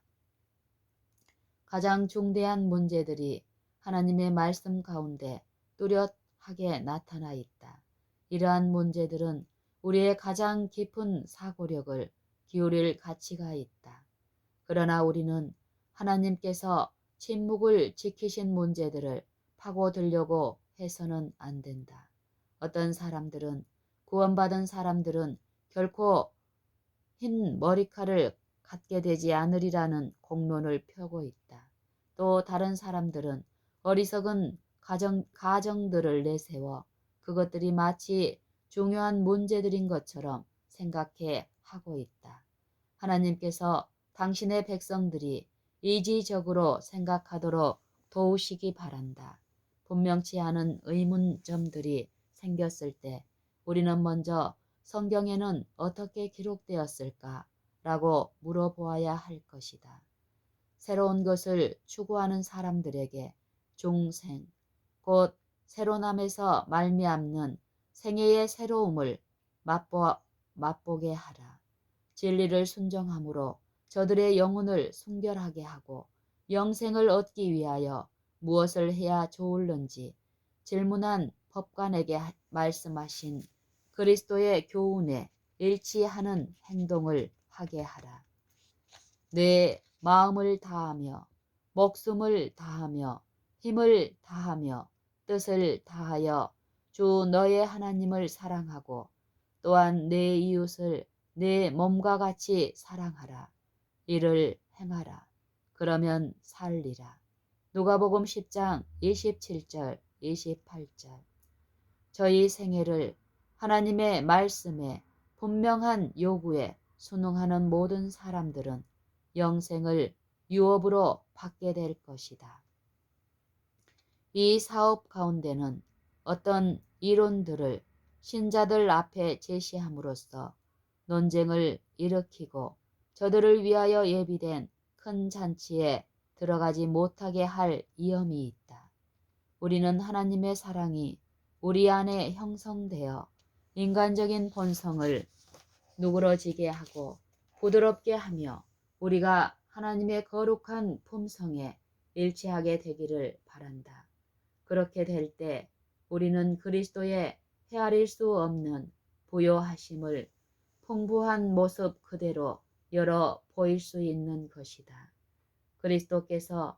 가장 중대한 문제들이 하나님의 말씀 가운데 뚜렷하게 나타나 있다. 이러한 문제들은 우리의 가장 깊은 사고력을 기울일 가치가 있다. 그러나 우리는 하나님께서 침묵을 지키신 문제들을 파고들려고 해서는 안 된다. 어떤 사람들은 구원받은 사람들은 결코 흰 머리칼을 갖게 되지 않으리라는 공론을 펴고 있다. 또 다른 사람들은 어리석은 가정들을 내세워 그것들이 마치 중요한 문제들인 것처럼 생각해 하고 있다. 하나님께서 당신의 백성들이 이지적으로 생각하도록 도우시기 바란다. 분명치 않은 의문점들이 생겼을 때 우리는 먼저 성경에는 어떻게 기록되었을까? 라고 물어보아야 할 것이다. 새로운 것을 추구하는 사람들에게 중생, 곧 새로남에서 말미암는 생애의 새로움을 맛보게 하라. 진리를 순종함으로 저들의 영혼을 순결하게 하고 영생을 얻기 위하여 무엇을 해야 좋을는지 질문한 법관에게 말씀하신 그리스도의 교훈에 일치하는 행동을 하게 하라. 내 마음을 다하며 목숨을 다하며 힘을 다하며 뜻을 다하여 주 너의 하나님을 사랑하고 또한 내 이웃을 내 몸과 같이 사랑하라. 이를 행하라. 그러면 살리라. 누가복음 10장 27절 28절. 저희 생애를 하나님의 말씀에 분명한 요구에 순응하는 모든 사람들은 영생을 유업으로 받게 될 것이다. 이 사업 가운데는 어떤 이론들을 신자들 앞에 제시함으로써 논쟁을 일으키고 저들을 위하여 예비된 큰 잔치에 들어가지 못하게 할 위험이 있다. 우리는 하나님의 사랑이 우리 안에 형성되어 인간적인 본성을 누그러지게 하고 부드럽게 하며 우리가 하나님의 거룩한 품성에 일치하게 되기를 바란다. 그렇게 될 때 우리는 그리스도의 헤아릴 수 없는 부요하심을 풍부한 모습 그대로 열어 보일 수 있는 것이다. 그리스도께서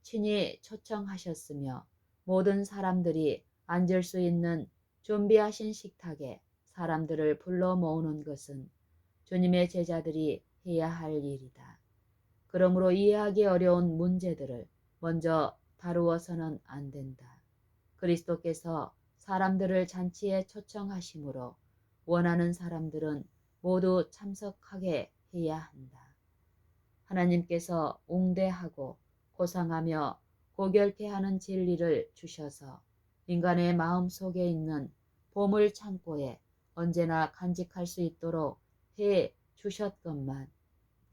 친히 초청하셨으며 모든 사람들이 앉을 수 있는 준비하신 식탁에 사람들을 불러 모으는 것은 주님의 제자들이 해야 할 일이다. 그러므로 이해하기 어려운 문제들을 먼저 다루어서는 안 된다. 그리스도께서 사람들을 잔치에 초청하심으로 원하는 사람들은 모두 참석하게 해야 한다. 하나님께서 웅대하고 고상하며 고결케 하는 진리를 주셔서 인간의 마음 속에 있는 보물 창고에 언제나 간직할 수 있도록 해 주셨건만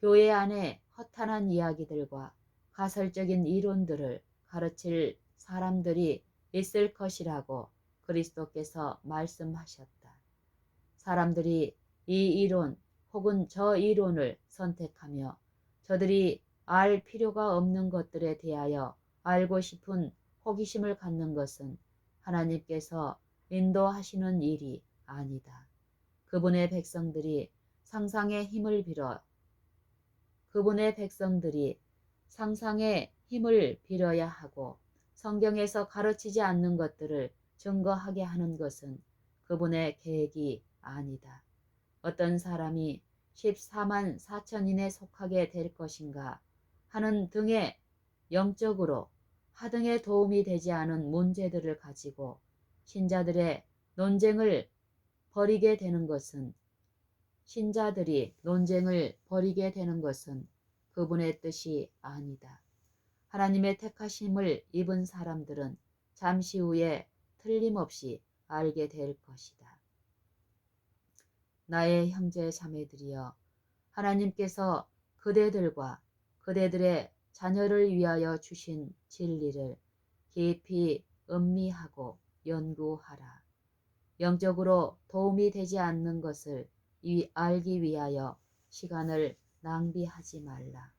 교회 안에 허탄한 이야기들과 가설적인 이론들을 가르칠 사람들이 있을 것이라고 그리스도께서 말씀하셨다. 사람들이 이 이론 혹은 저 이론을 선택하며 저들이 알 필요가 없는 것들에 대하여 알고 싶은 호기심을 갖는 것은 하나님께서 인도하시는 일이 아니다. 그분의 백성들이 상상의 힘을 빌어 그분의 백성들이 상상의 힘을 빌어야 하고 성경에서 가르치지 않는 것들을 증거하게 하는 것은 그분의 계획이 아니다. 어떤 사람이 14만 4천인에 속하게 될 것인가 하는 등의 영적으로 하등에 도움이 되지 않은 문제들을 가지고 신자들의 논쟁을 벌이게 되는 것은 신자들이 논쟁을 벌이게 되는 것은 그분의 뜻이 아니다. 하나님의 택하심을 입은 사람들은 잠시 후에 틀림없이 알게 될 것이다. 나의 형제 자매들이여, 하나님께서 그대들과 그대들의 자녀를 위하여 주신 진리를 깊이 음미하고 연구하라. 영적으로 도움이 되지 않는 것을 알기 위하여 시간을 낭비하지 말라.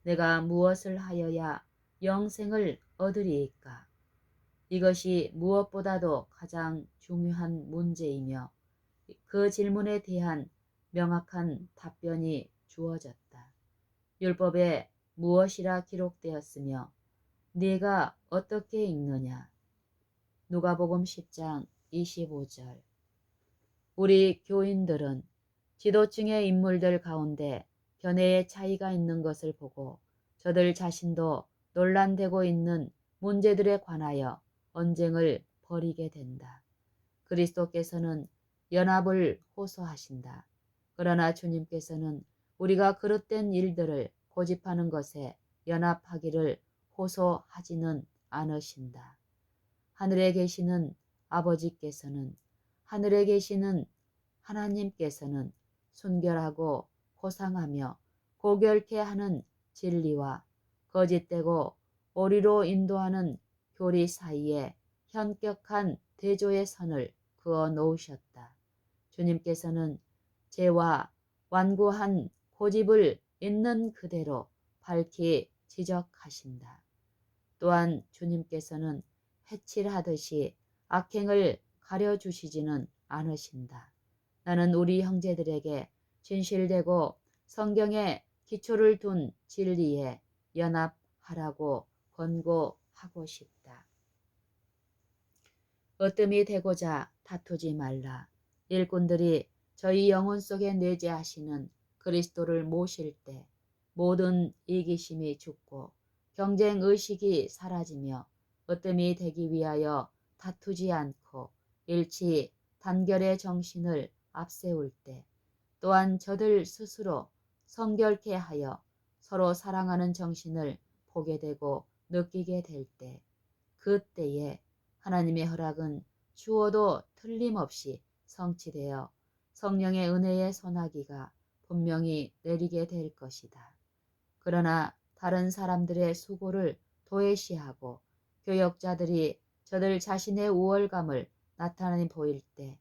내가 무엇을 하여야 영생을 얻으리이까? 이것이 무엇보다도 가장 중요한 문제이며 그 질문에 대한 명확한 답변이 주어졌다. 율법에 무엇이라 기록되었으며 네가 어떻게 읽느냐? 누가복음 10장 25절. 우리 교인들은 지도층의 인물들 가운데 견해의 차이가 있는 것을 보고 저들 자신도 논란되고 있는 문제들에 관하여 언쟁을 벌이게 된다. 그리스도께서는 연합을 호소하신다. 그러나 주님께서는 우리가 그릇된 일들을 고집하는 것에 연합하기를 호소하지는 않으신다. 하늘에 계시는 아버지께서는 하늘에 계시는 하나님께서는 순결하고 고상하며 고결케 하는 진리와 거짓되고 오리로 인도하는 교리 사이에 현격한 대조의 선을 그어 놓으셨다. 주님께서는 죄와 완고한 고집을 있는 그대로 밝히 지적하신다. 또한 주님께서는 해칠하듯이 악행을 가려주시지는 않으신다. 나는 우리 형제들에게 진실되고 성경에 기초를 둔 진리에 연합하라고 권고하고 싶다. 으뜸이 되고자 다투지 말라. 일꾼들이 저희 영혼 속에 내재하시는 그리스도를 모실 때 모든 이기심이 죽고 경쟁의식이 사라지며 으뜸이 되기 위하여 다투지 않고 일치 단결의 정신을 앞세울 때 또한 저들 스스로 성결케 하여 서로 사랑하는 정신을 보게 되고 느끼게 될 때 그때에 하나님의 허락은 주어도 틀림없이 성취되어 성령의 은혜의 소나기가 분명히 내리게 될 것이다. 그러나 다른 사람들의 수고를 도외시하고 교역자들이 저들 자신의 우월감을 나타내 보일 때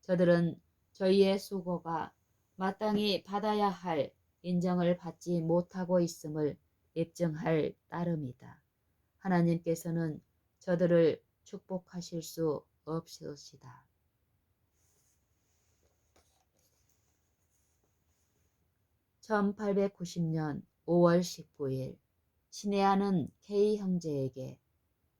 저들은 저희의 수고가 마땅히 받아야 할 인정을 받지 못하고 있음을 입증할 따름이다. 하나님께서는 저들을 축복하실 수 없으시다. 1890년 5월 19일 친애하는 K 형제에게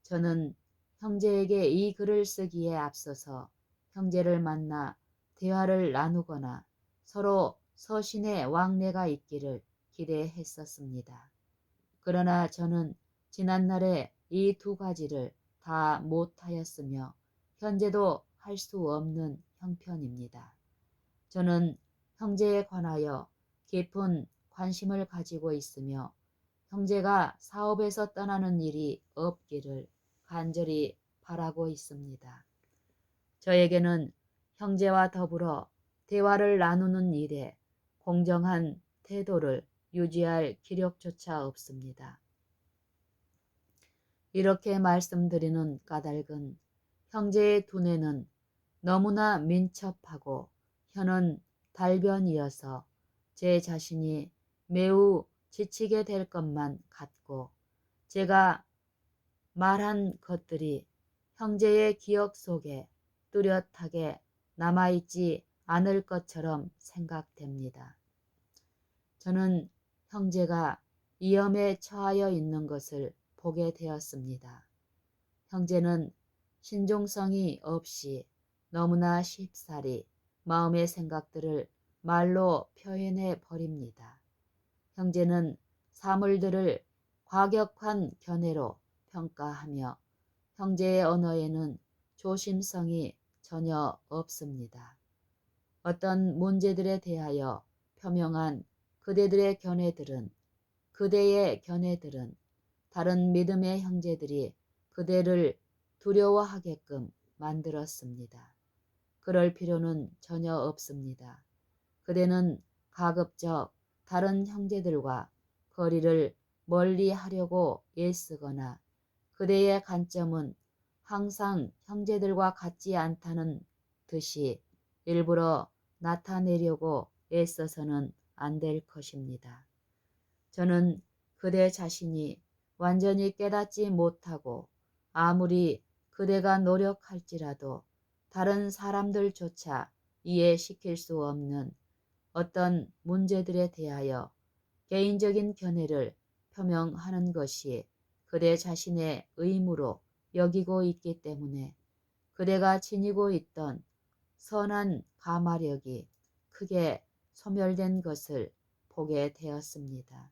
저는 형제에게 이 글을 쓰기에 앞서서 형제를 만나 대화를 나누거나 서로 서신의 왕래가 있기를 기대했었습니다. 그러나 저는 지난날에 이 두 가지를 다 못하였으며 현재도 할 수 없는 형편입니다. 저는 형제에 관하여 깊은 관심을 가지고 있으며 형제가 사업에서 떠나는 일이 없기를 간절히 바라고 있습니다. 저에게는 형제와 더불어 대화를 나누는 일에 공정한 태도를 유지할 기력조차 없습니다. 이렇게 말씀드리는 까닭은 형제의 두뇌는 너무나 민첩하고 혀는 달변이어서 제 자신이 매우 지치게 될 것만 같고 제가 말한 것들이 형제의 기억 속에 뚜렷하게 남아있지 않을 것처럼 생각됩니다. 저는 형제가 위험에 처하여 있는 것을 보게 되었습니다. 형제는 신중성이 없이 너무나 쉽사리 마음의 생각들을 말로 표현해 버립니다. 형제는 사물들을 과격한 견해로 평가하며 형제의 언어에는 조심성이 전혀 없습니다. 어떤 문제들에 대하여 표명한 그대의 견해들은 다른 믿음의 형제들이 그대를 두려워하게끔 만들었습니다. 그럴 필요는 전혀 없습니다. 그대는 가급적 다른 형제들과 거리를 멀리 하려고 애쓰거나 그대의 관점은 항상 형제들과 같지 않다는 듯이 일부러 나타내려고 애써서는 안 될 것입니다. 저는 그대 자신이 완전히 깨닫지 못하고 아무리 그대가 노력할지라도 다른 사람들조차 이해시킬 수 없는 어떤 문제들에 대하여 개인적인 견해를 표명하는 것이 그대 자신의 의무로 여기고 있기 때문에 그대가 지니고 있던 선한 가마력이 크게 소멸된 것을 보게 되었습니다.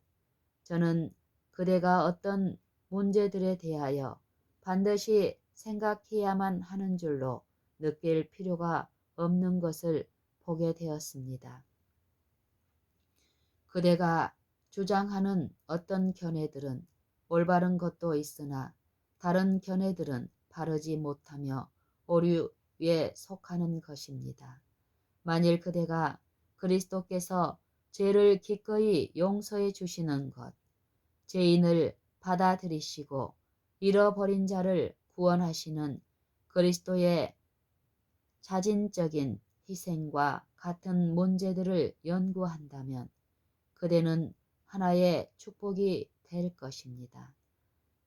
저는 그대가 어떤 문제들에 대하여 반드시 생각해야만 하는 줄로 느낄 필요가 없는 것을 보게 되었습니다. 그대가 주장하는 어떤 견해들은 올바른 것도 있으나 다른 견해들은 바르지 못하며 오류에 속하는 것입니다. 만일 그대가 그리스도께서 죄를 기꺼이 용서해 주시는 것, 죄인을 받아들이시고 잃어버린 자를 구원하시는 그리스도의 자진적인 희생과 같은 문제들을 연구한다면 그대는 하나의 축복이 될 것입니다.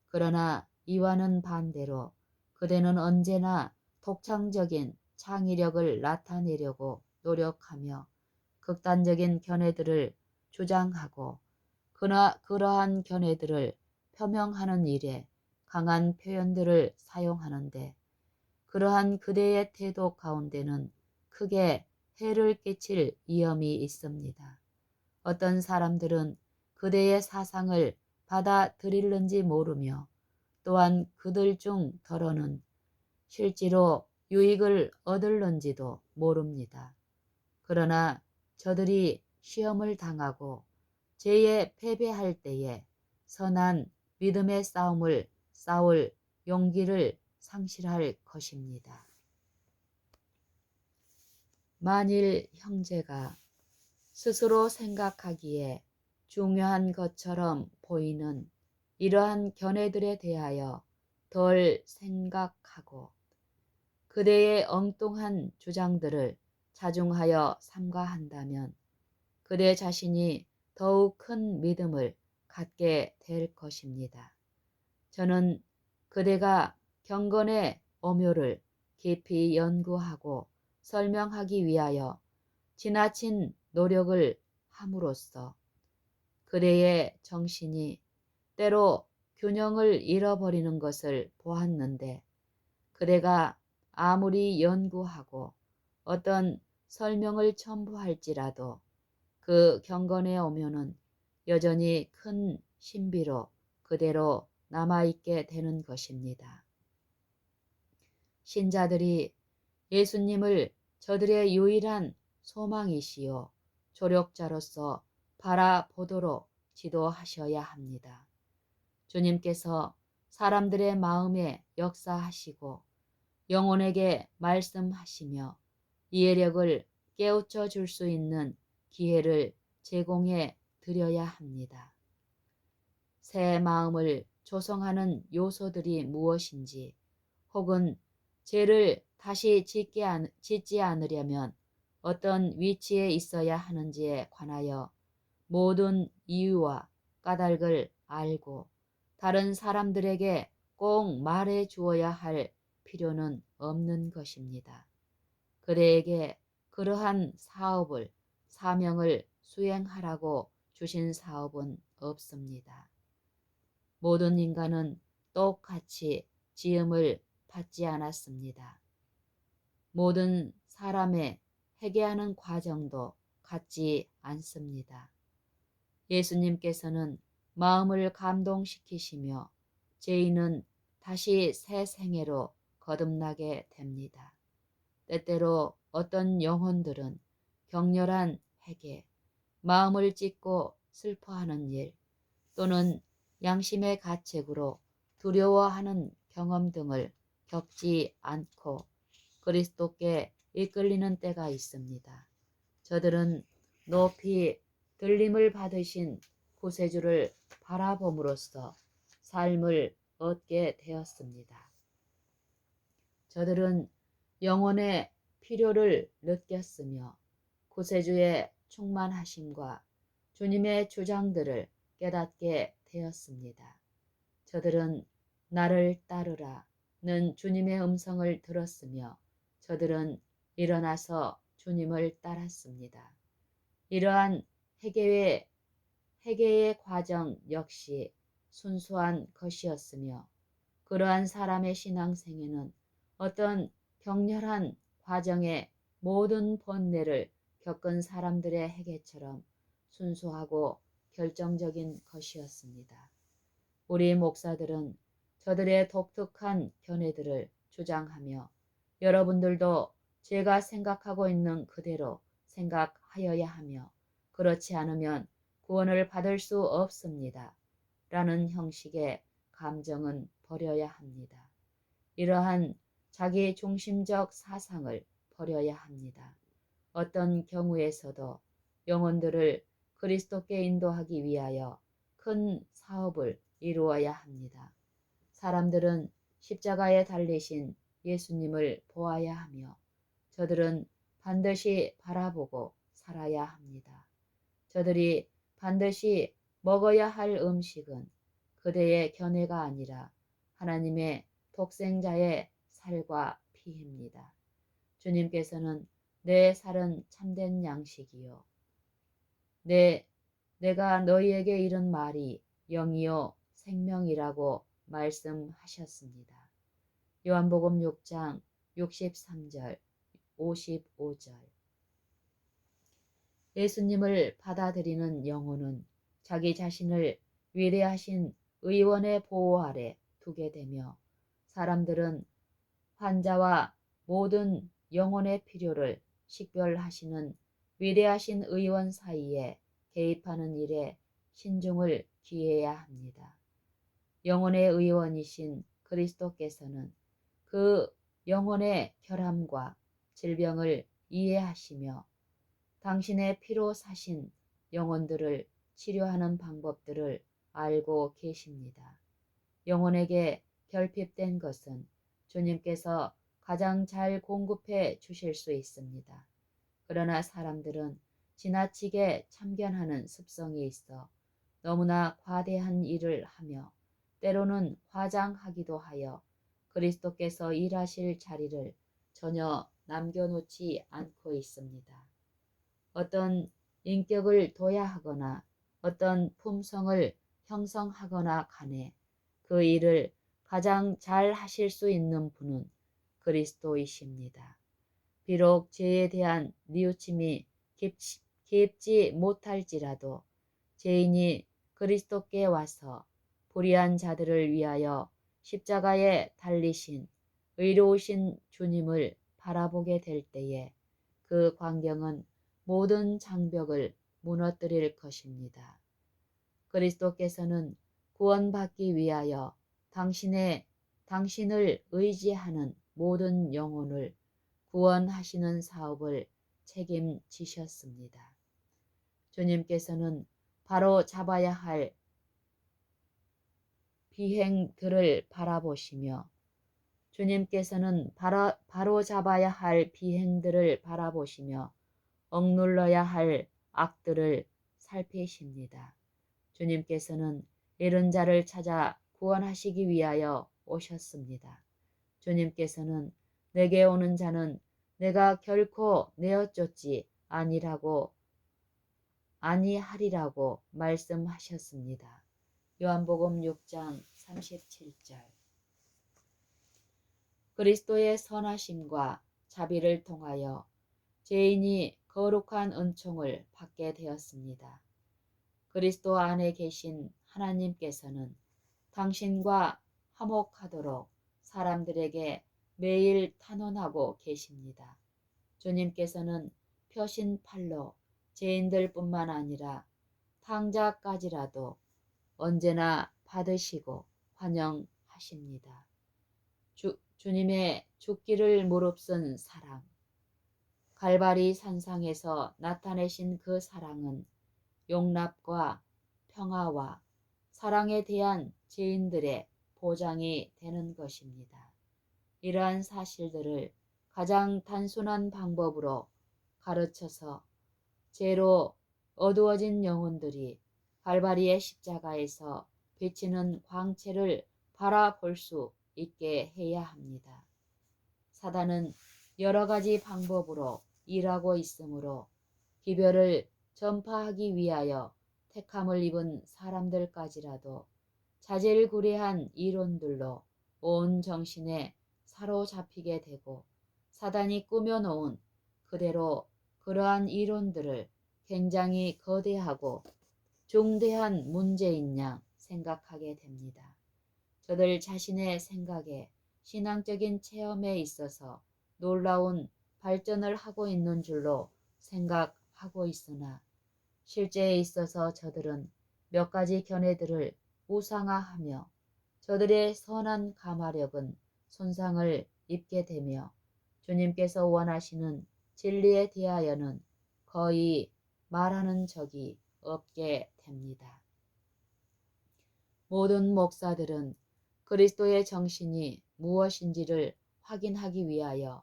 그러나 이와는 반대로 그대는 언제나 독창적인 창의력을 나타내려고 노력하며 극단적인 견해들을 주장하고 그러한 견해들을 표명하는 일에 강한 표현들을 사용하는데 그러한 그대의 태도 가운데는 크게 해를 끼칠 위험이 있습니다. 어떤 사람들은 그대의 사상을 받아들일는지 모르며 또한 그들 중 더러는 실제로 유익을 얻을는지도 모릅니다. 그러나 저들이 시험을 당하고 죄에 패배할 때에 선한 믿음의 싸움을 싸울 용기를 상실할 것입니다. 만일 형제가 스스로 생각하기에 중요한 것처럼 보이는 이러한 견해들에 대하여 덜 생각하고 그대의 엉뚱한 주장들을 자중하여 삼가한다면 그대 자신이 더욱 큰 믿음을 갖게 될 것입니다. 저는 그대가 경건의 오묘를 깊이 연구하고 설명하기 위하여 지나친 노력을 함으로써 그대의 정신이 때로 균형을 잃어버리는 것을 보았는데 그대가 아무리 연구하고 어떤 설명을 첨부할지라도 그 경건의 오묘는 여전히 큰 신비로 그대로 남아있게 되는 것입니다. 신자들이 예수님을 저들의 유일한 소망이시요 조력자로서 바라보도록 지도하셔야 합니다. 주님께서 사람들의 마음에 역사하시고 영혼에게 말씀하시며 이해력을 깨우쳐 줄 수 있는 기회를 제공해 드려야 합니다. 새 마음을 조성하는 요소들이 무엇인지, 혹은 죄를 다시 짓지 않으려면 어떤 위치에 있어야 하는지에 관하여 모든 이유와 까닭을 알고 다른 사람들에게 꼭 말해 주어야 할 필요는 없는 것입니다. 그대에게 그러한 사명을 수행하라고 주신 사업은 없습니다. 모든 인간은 똑같이 지음을 받지 않았습니다. 모든 사람의 회개하는 과정도 같지 않습니다. 예수님께서는 마음을 감동시키시며 죄인은 다시 새 생애로 거듭나게 됩니다. 때때로 어떤 영혼들은 격렬한 회개, 마음을 찢고 슬퍼하는 일, 또는 양심의 가책으로 두려워하는 경험 등을 겪지 않고 그리스도께 이끌리는 때가 있습니다. 저들은 높이 들림을 받으신 구세주를 바라봄으로써 삶을 얻게 되었습니다. 저들은 영혼의 필요를 느꼈으며 구세주의 충만하심과 주님의 주장들을 깨닫게 되었습니다. 저들은 나를 따르라는 주님의 음성을 들었으며 저들은 일어나서 주님을 따랐습니다. 이러한 회개의 과정 역시 순수한 것이었으며 그러한 사람의 신앙생애는 어떤 격렬한 과정의 모든 번뇌를 겪은 사람들의 회개처럼 순수하고 결정적인 것이었습니다. 우리 목사들은 저들의 독특한 견해들을 주장하며 여러분들도 제가 생각하고 있는 그대로 생각하여야 하며 그렇지 않으면 구원을 받을 수 없습니다. 라는 형식의 감정은 버려야 합니다. 이러한 자기 중심적 사상을 버려야 합니다. 어떤 경우에서도 영혼들을 그리스도께 인도하기 위하여 큰 사업을 이루어야 합니다. 사람들은 십자가에 달리신 예수님을 보아야 하며 저들은 반드시 바라보고 살아야 합니다. 저들이 반드시 먹어야 할 음식은 그대의 견해가 아니라 하나님의 독생자의 살과 피입니다. 주님께서는 내 살은 참된 양식이요 내가 너희에게 이른 말이 영이요 생명이라고 말씀하셨습니다. 요한복음 6장 63절 55절. 예수님을 받아들이는 영혼은 자기 자신을 위대하신 의원의 보호 아래 두게 되며 사람들은 환자와 모든 영혼의 필요를 식별하시는 위대하신 의원 사이에 개입하는 일에 신중을 기해야 합니다. 영혼의 의원이신 그리스도께서는 그 영혼의 결함과 질병을 이해하시며 당신의 피로 사신 영혼들을 치료하는 방법들을 알고 계십니다. 영혼에게 결핍된 것은 주님께서 가장 잘 공급해 주실 수 있습니다. 그러나 사람들은 지나치게 참견하는 습성이 있어 너무나 과대한 일을 하며 때로는 과장하기도 하여 그리스도께서 일하실 자리를 전혀 남겨놓지 않고 있습니다. 어떤 인격을 둬야 하거나 어떤 품성을 형성하거나 간에 그 일을 가장 잘 하실 수 있는 분은 그리스도이십니다. 비록 죄에 대한 뉘우침이 깊지 못할지라도 죄인이 그리스도께 와서 불의한 자들을 위하여 십자가에 달리신 의로우신 주님을 바라보게 될 때에 그 광경은 모든 장벽을 무너뜨릴 것입니다. 그리스도께서는 구원받기 위하여 당신을 의지하는 모든 영혼을 구원하시는 사업을 책임지셨습니다. 주님께서는 바로 잡아야 할 비행들을 바라보시며 주님께서는 바로 잡아야 할 비행들을 바라보시며 억눌러야 할 악들을 살피십니다. 주님께서는 잃은 자를 찾아 구원하시기 위하여 오셨습니다. 주님께서는 내게 오는 자는 내가 결코 내어쫓지 아니하리라고 말씀하셨습니다. 요한복음 6장 37절. 그리스도의 선하심과 자비를 통하여 죄인이 거룩한 은총을 받게 되었습니다. 그리스도 안에 계신 하나님께서는 당신과 화목하도록 사람들에게 매일 탄원하고 계십니다. 주님께서는 펴신 팔로 죄인들뿐만 아니라 탕자까지라도 언제나 받으시고 환영하십니다. 주님의 죽기를 무릅쓴 사랑, 갈바리 산상에서 나타내신 그 사랑은 용납과 평화와 사랑에 대한 죄인들의 보장이 되는 것입니다. 이러한 사실들을 가장 단순한 방법으로 가르쳐서 죄로 어두워진 영혼들이 갈바리의 십자가에서 비치는 광채를 바라볼 수 있게 해야 합니다. 사단은 여러 가지 방법으로 일하고 있으므로 기별을 전파하기 위하여 택함을 입은 사람들까지라도 자질구레한 이론들로 온 정신에 사로잡히게 되고 사단이 꾸며놓은 그대로 그러한 이론들을 굉장히 거대하고 중대한 문제인 양 생각하게 됩니다. 저들 자신의 생각에 신앙적인 체험에 있어서 놀라운 발전을 하고 있는 줄로 생각하고 있으나 실제에 있어서 저들은 몇 가지 견해들을 우상화하며 저들의 선한 감화력은 손상을 입게 되며 주님께서 원하시는 진리에 대하여는 거의 말하는 적이 없게 됩니다. 모든 목사들은 그리스도의 정신이 무엇인지를 확인하기 위하여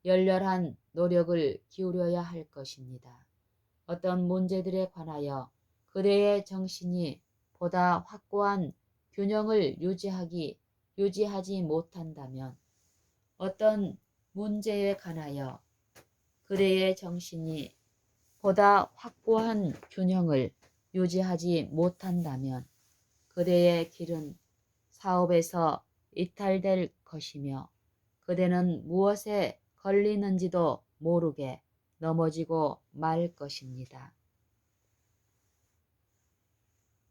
열렬한 노력을 기울여야 할 것입니다. 어떤 문제들에 관하여 그대의 정신이 보다 확고한 균형을 유지하지 못한다면 어떤 문제에 관하여 그대의 정신이 보다 확고한 균형을 유지하지 못한다면 그대의 길은 사업에서 이탈될 것이며 그대는 무엇에 걸리는지도 모르게 넘어지고 말 것입니다.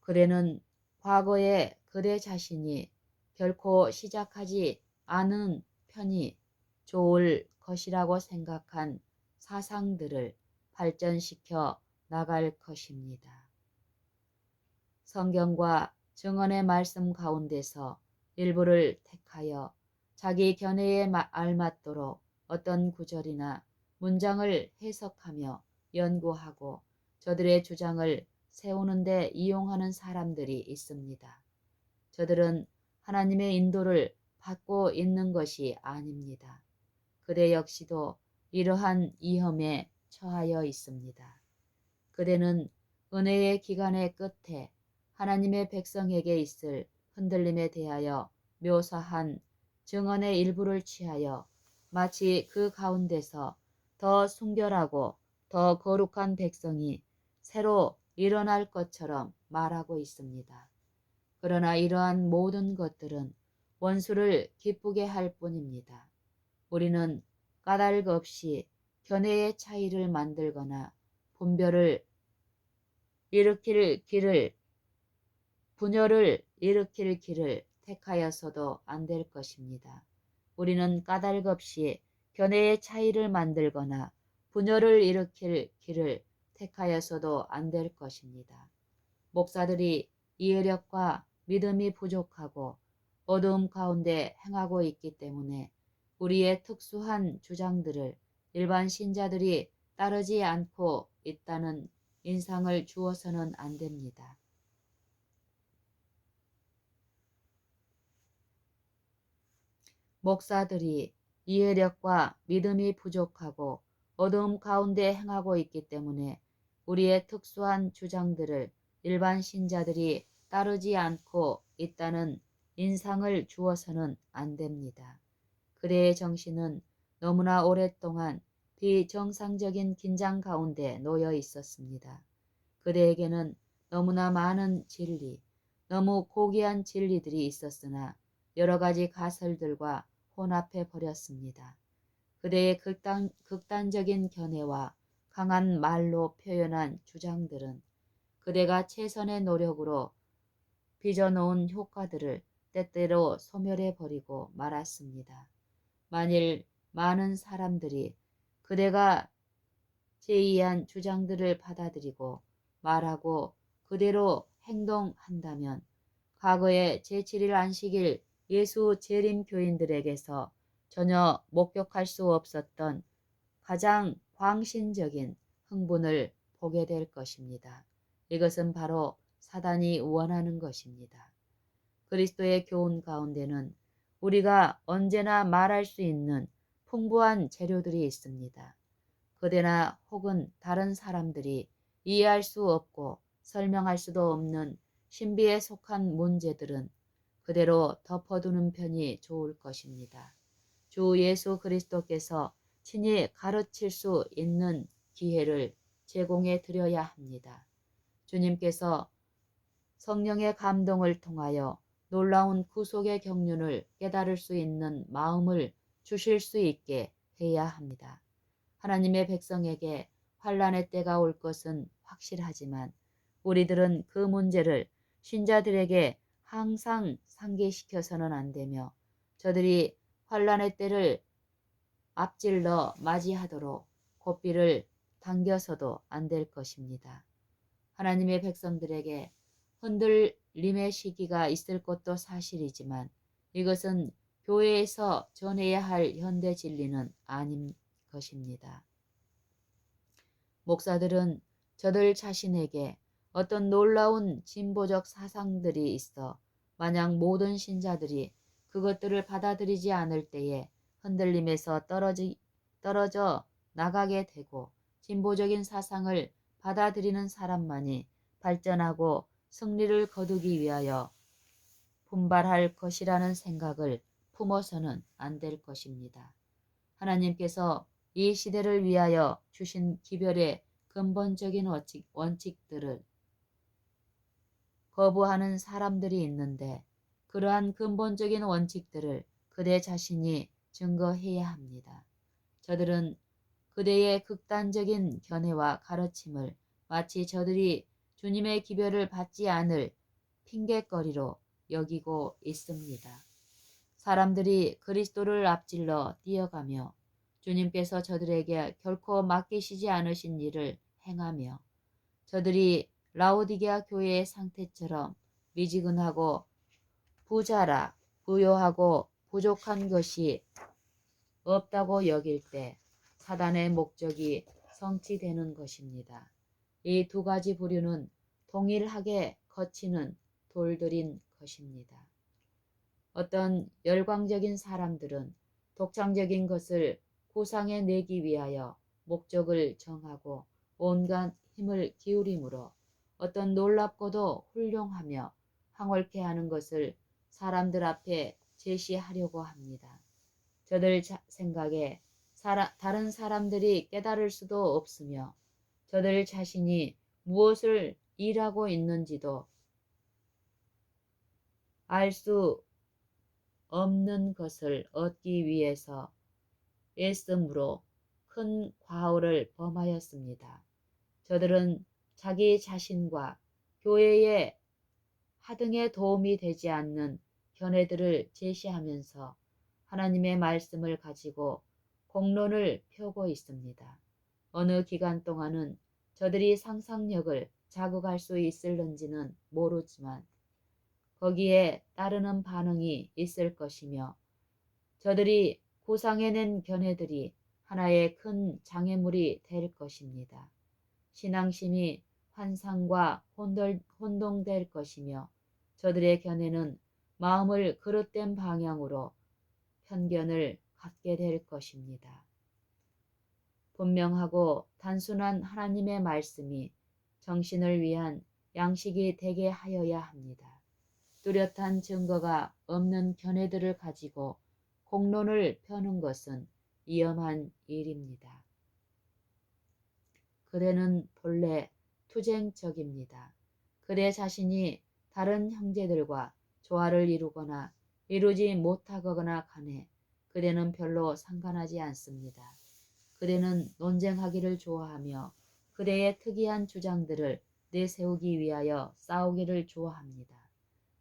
그대는 과거에 그대 자신이 결코 시작하지 않은 편이 좋을 것이라고 생각한 사상들을 발전시켜 나갈 것입니다. 성경과 증언의 말씀 가운데서 일부를 택하여 자기 견해에 알맞도록 어떤 구절이나 문장을 해석하며 연구하고 저들의 주장을 세우는 데 이용하는 사람들이 있습니다. 저들은 하나님의 인도를 받고 있는 것이 아닙니다. 그대 역시도 이러한 위험에 처하여 있습니다. 그대는 은혜의 기간의 끝에 하나님의 백성에게 있을 흔들림에 대하여 묘사한 증언의 일부를 취하여 마치 그 가운데서 더 순결하고 더 거룩한 백성이 새로 일어날 것처럼 말하고 있습니다. 그러나 이러한 모든 것들은 원수를 기쁘게 할 뿐입니다. 우리는 까닭 없이 견해의 차이를 만들거나 분열을 일으킬 길을 택하여서도 안 될 것입니다. 우리는 까닭 없이 견해의 차이를 만들거나 분열을 일으킬 길을 택하여서도 안 될 것입니다. 목사들이 이해력과 믿음이 부족하고 어두움 가운데 행하고 있기 때문에 우리의 특수한 주장들을 일반 신자들이 따르지 않고 있다는 인상을 주어서는 안 됩니다. 목사들이 이해력과 믿음이 부족하고 어두움 가운데 행하고 있기 때문에 우리의 특수한 주장들을 일반 신자들이 따르지 않고 있다는 인상을 주어서는 안 됩니다. 그대의 정신은 너무나 오랫동안 비정상적인 긴장 가운데 놓여 있었습니다. 그대에게는 너무나 많은 진리, 너무 고귀한 진리들이 있었으나 여러 가지 가설들과 혼합해 버렸습니다. 그대의 극단적인 견해와 강한 말로 표현한 주장들은 그대가 최선의 노력으로 빚어놓은 효과들을 때때로 소멸해 버리고 말았습니다. 만일 많은 사람들이 그대가 제의한 주장들을 받아들이고 말하고 그대로 행동한다면 과거의 제7일 안식일 예수 재림 교인들에게서 전혀 목격할 수 없었던 가장 광신적인 흥분을 보게 될 것입니다. 이것은 바로 사단이 원하는 것입니다. 그리스도의 교훈 가운데는 우리가 언제나 말할 수 있는 풍부한 재료들이 있습니다. 그대나 혹은 다른 사람들이 이해할 수 없고 설명할 수도 없는 신비에 속한 문제들은 그대로 덮어두는 편이 좋을 것입니다. 주 예수 그리스도께서 친히 가르칠 수 있는 기회를 제공해 드려야 합니다. 주님께서 성령의 감동을 통하여 놀라운 구속의 경륜을 깨달을 수 있는 마음을 주실 수 있게 해야 합니다. 하나님의 백성에게 환난의 때가 올 것은 확실하지만 우리들은 그 문제를 신자들에게 항상 상기시켜서는 안 되며 저들이 환난의 때를 앞질러 맞이하도록 고삐를 당겨서도 안 될 것입니다. 하나님의 백성들에게 흔들림의 시기가 있을 것도 사실이지만 이것은 교회에서 전해야 할 현대 진리는 아닌 것입니다. 목사들은 저들 자신에게 어떤 놀라운 진보적 사상들이 있어 만약 모든 신자들이 그것들을 받아들이지 않을 때에 흔들림에서 떨어져 나가게 되고 진보적인 사상을 받아들이는 사람만이 발전하고 승리를 거두기 위하여 분발할 것이라는 생각을 품어서는 안 될 것입니다. 하나님께서 이 시대를 위하여 주신 기별의 근본적인 원칙들을 거부하는 사람들이 있는데 그러한 근본적인 원칙들을 그대 자신이 증거해야 합니다. 저들은 그대의 극단적인 견해와 가르침을 마치 저들이 주님의 기별을 받지 않을 핑곗거리로 여기고 있습니다. 사람들이 그리스도를 앞질러 뛰어가며 주님께서 저들에게 결코 맡기시지 않으신 일을 행하며 저들이 라오디게아 교회의 상태처럼 미지근하고 부자라 부요하고 부족한 것이 없다고 여길 때 사단의 목적이 성취되는 것입니다. 이 두 가지 부류는 동일하게 거치는 돌들인 것입니다. 어떤 열광적인 사람들은 독창적인 것을 구상해 내기 위하여 목적을 정하고 온갖 힘을 기울이므로 어떤 놀랍고도 훌륭하며 황홀케 하는 것을 사람들 앞에 제시하려고 합니다. 저들 생각에 다른 사람들이 깨달을 수도 없으며 저들 자신이 무엇을 일하고 있는지도 알 수 없는 것을 얻기 위해서 애씀으로 큰 과오를 범하였습니다. 저들은 자기 자신과 교회의 하등에 도움이 되지 않는 견해들을 제시하면서 하나님의 말씀을 가지고 공론을 펴고 있습니다. 어느 기간 동안은 저들이 상상력을 자극할 수 있을는지는 모르지만 거기에 따르는 반응이 있을 것이며 저들이 구상해낸 견해들이 하나의 큰 장애물이 될 것입니다. 신앙심이 환상과 혼동될 것이며 저들의 견해는 마음을 그릇된 방향으로 편견을 갖게 될 것입니다. 분명하고 단순한 하나님의 말씀이 정신을 위한 양식이 되게 하여야 합니다. 뚜렷한 증거가 없는 견해들을 가지고 공론을 펴는 것은 위험한 일입니다. 그대는 본래 투쟁적입니다. 그대 자신이 다른 형제들과 조화를 이루거나 이루지 못하거나 간에 그대는 별로 상관하지 않습니다. 그대는 논쟁하기를 좋아하며 그대의 특이한 주장들을 내세우기 위하여 싸우기를 좋아합니다.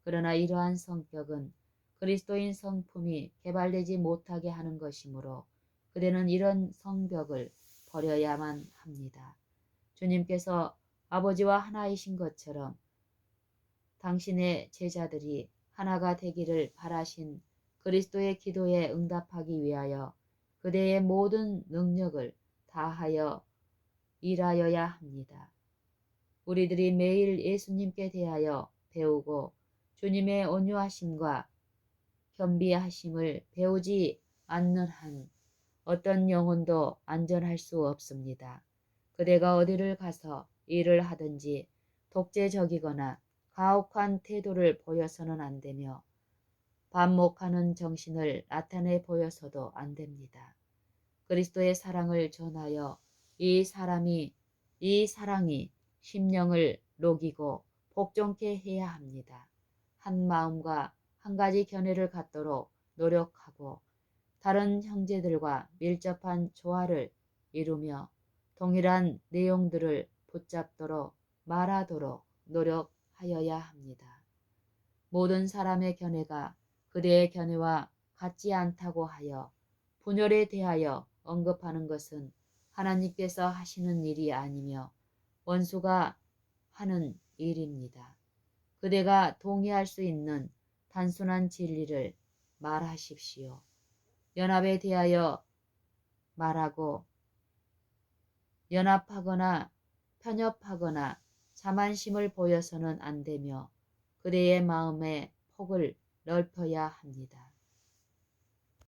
그러나 이러한 성격은 그리스도인 성품이 개발되지 못하게 하는 것이므로 그대는 이런 성벽을 버려야만 합니다. 주님께서 아버지와 하나이신 것처럼 당신의 제자들이 하나가 되기를 바라신 그리스도의 기도에 응답하기 위하여 그대의 모든 능력을 다하여 일하여야 합니다. 우리들이 매일 예수님께 대하여 배우고 주님의 온유하심과 겸비하심을 배우지 않는 한 어떤 영혼도 안전할 수 없습니다. 그대가 어디를 가서 일을 하든지 독재적이거나 가혹한 태도를 보여서는 안 되며 반목하는 정신을 나타내 보여서도 안 됩니다. 그리스도의 사랑을 전하여 이 사랑이 심령을 녹이고 복종케 해야 합니다. 한 마음과 한 가지 견해를 갖도록 노력하고 다른 형제들과 밀접한 조화를 이루며 동일한 내용들을 붙잡도록 말하도록 노력하여야 합니다. 모든 사람의 견해가 그대의 견해와 같지 않다고 하여 분열에 대하여 언급하는 것은 하나님께서 하시는 일이 아니며 원수가 하는 일입니다. 그대가 동의할 수 있는 단순한 진리를 말하십시오. 연합에 대하여 말하고 연합하거나 편협하거나 자만심을 보여서는 안 되며 그대의 마음의 폭을 넓혀야 합니다.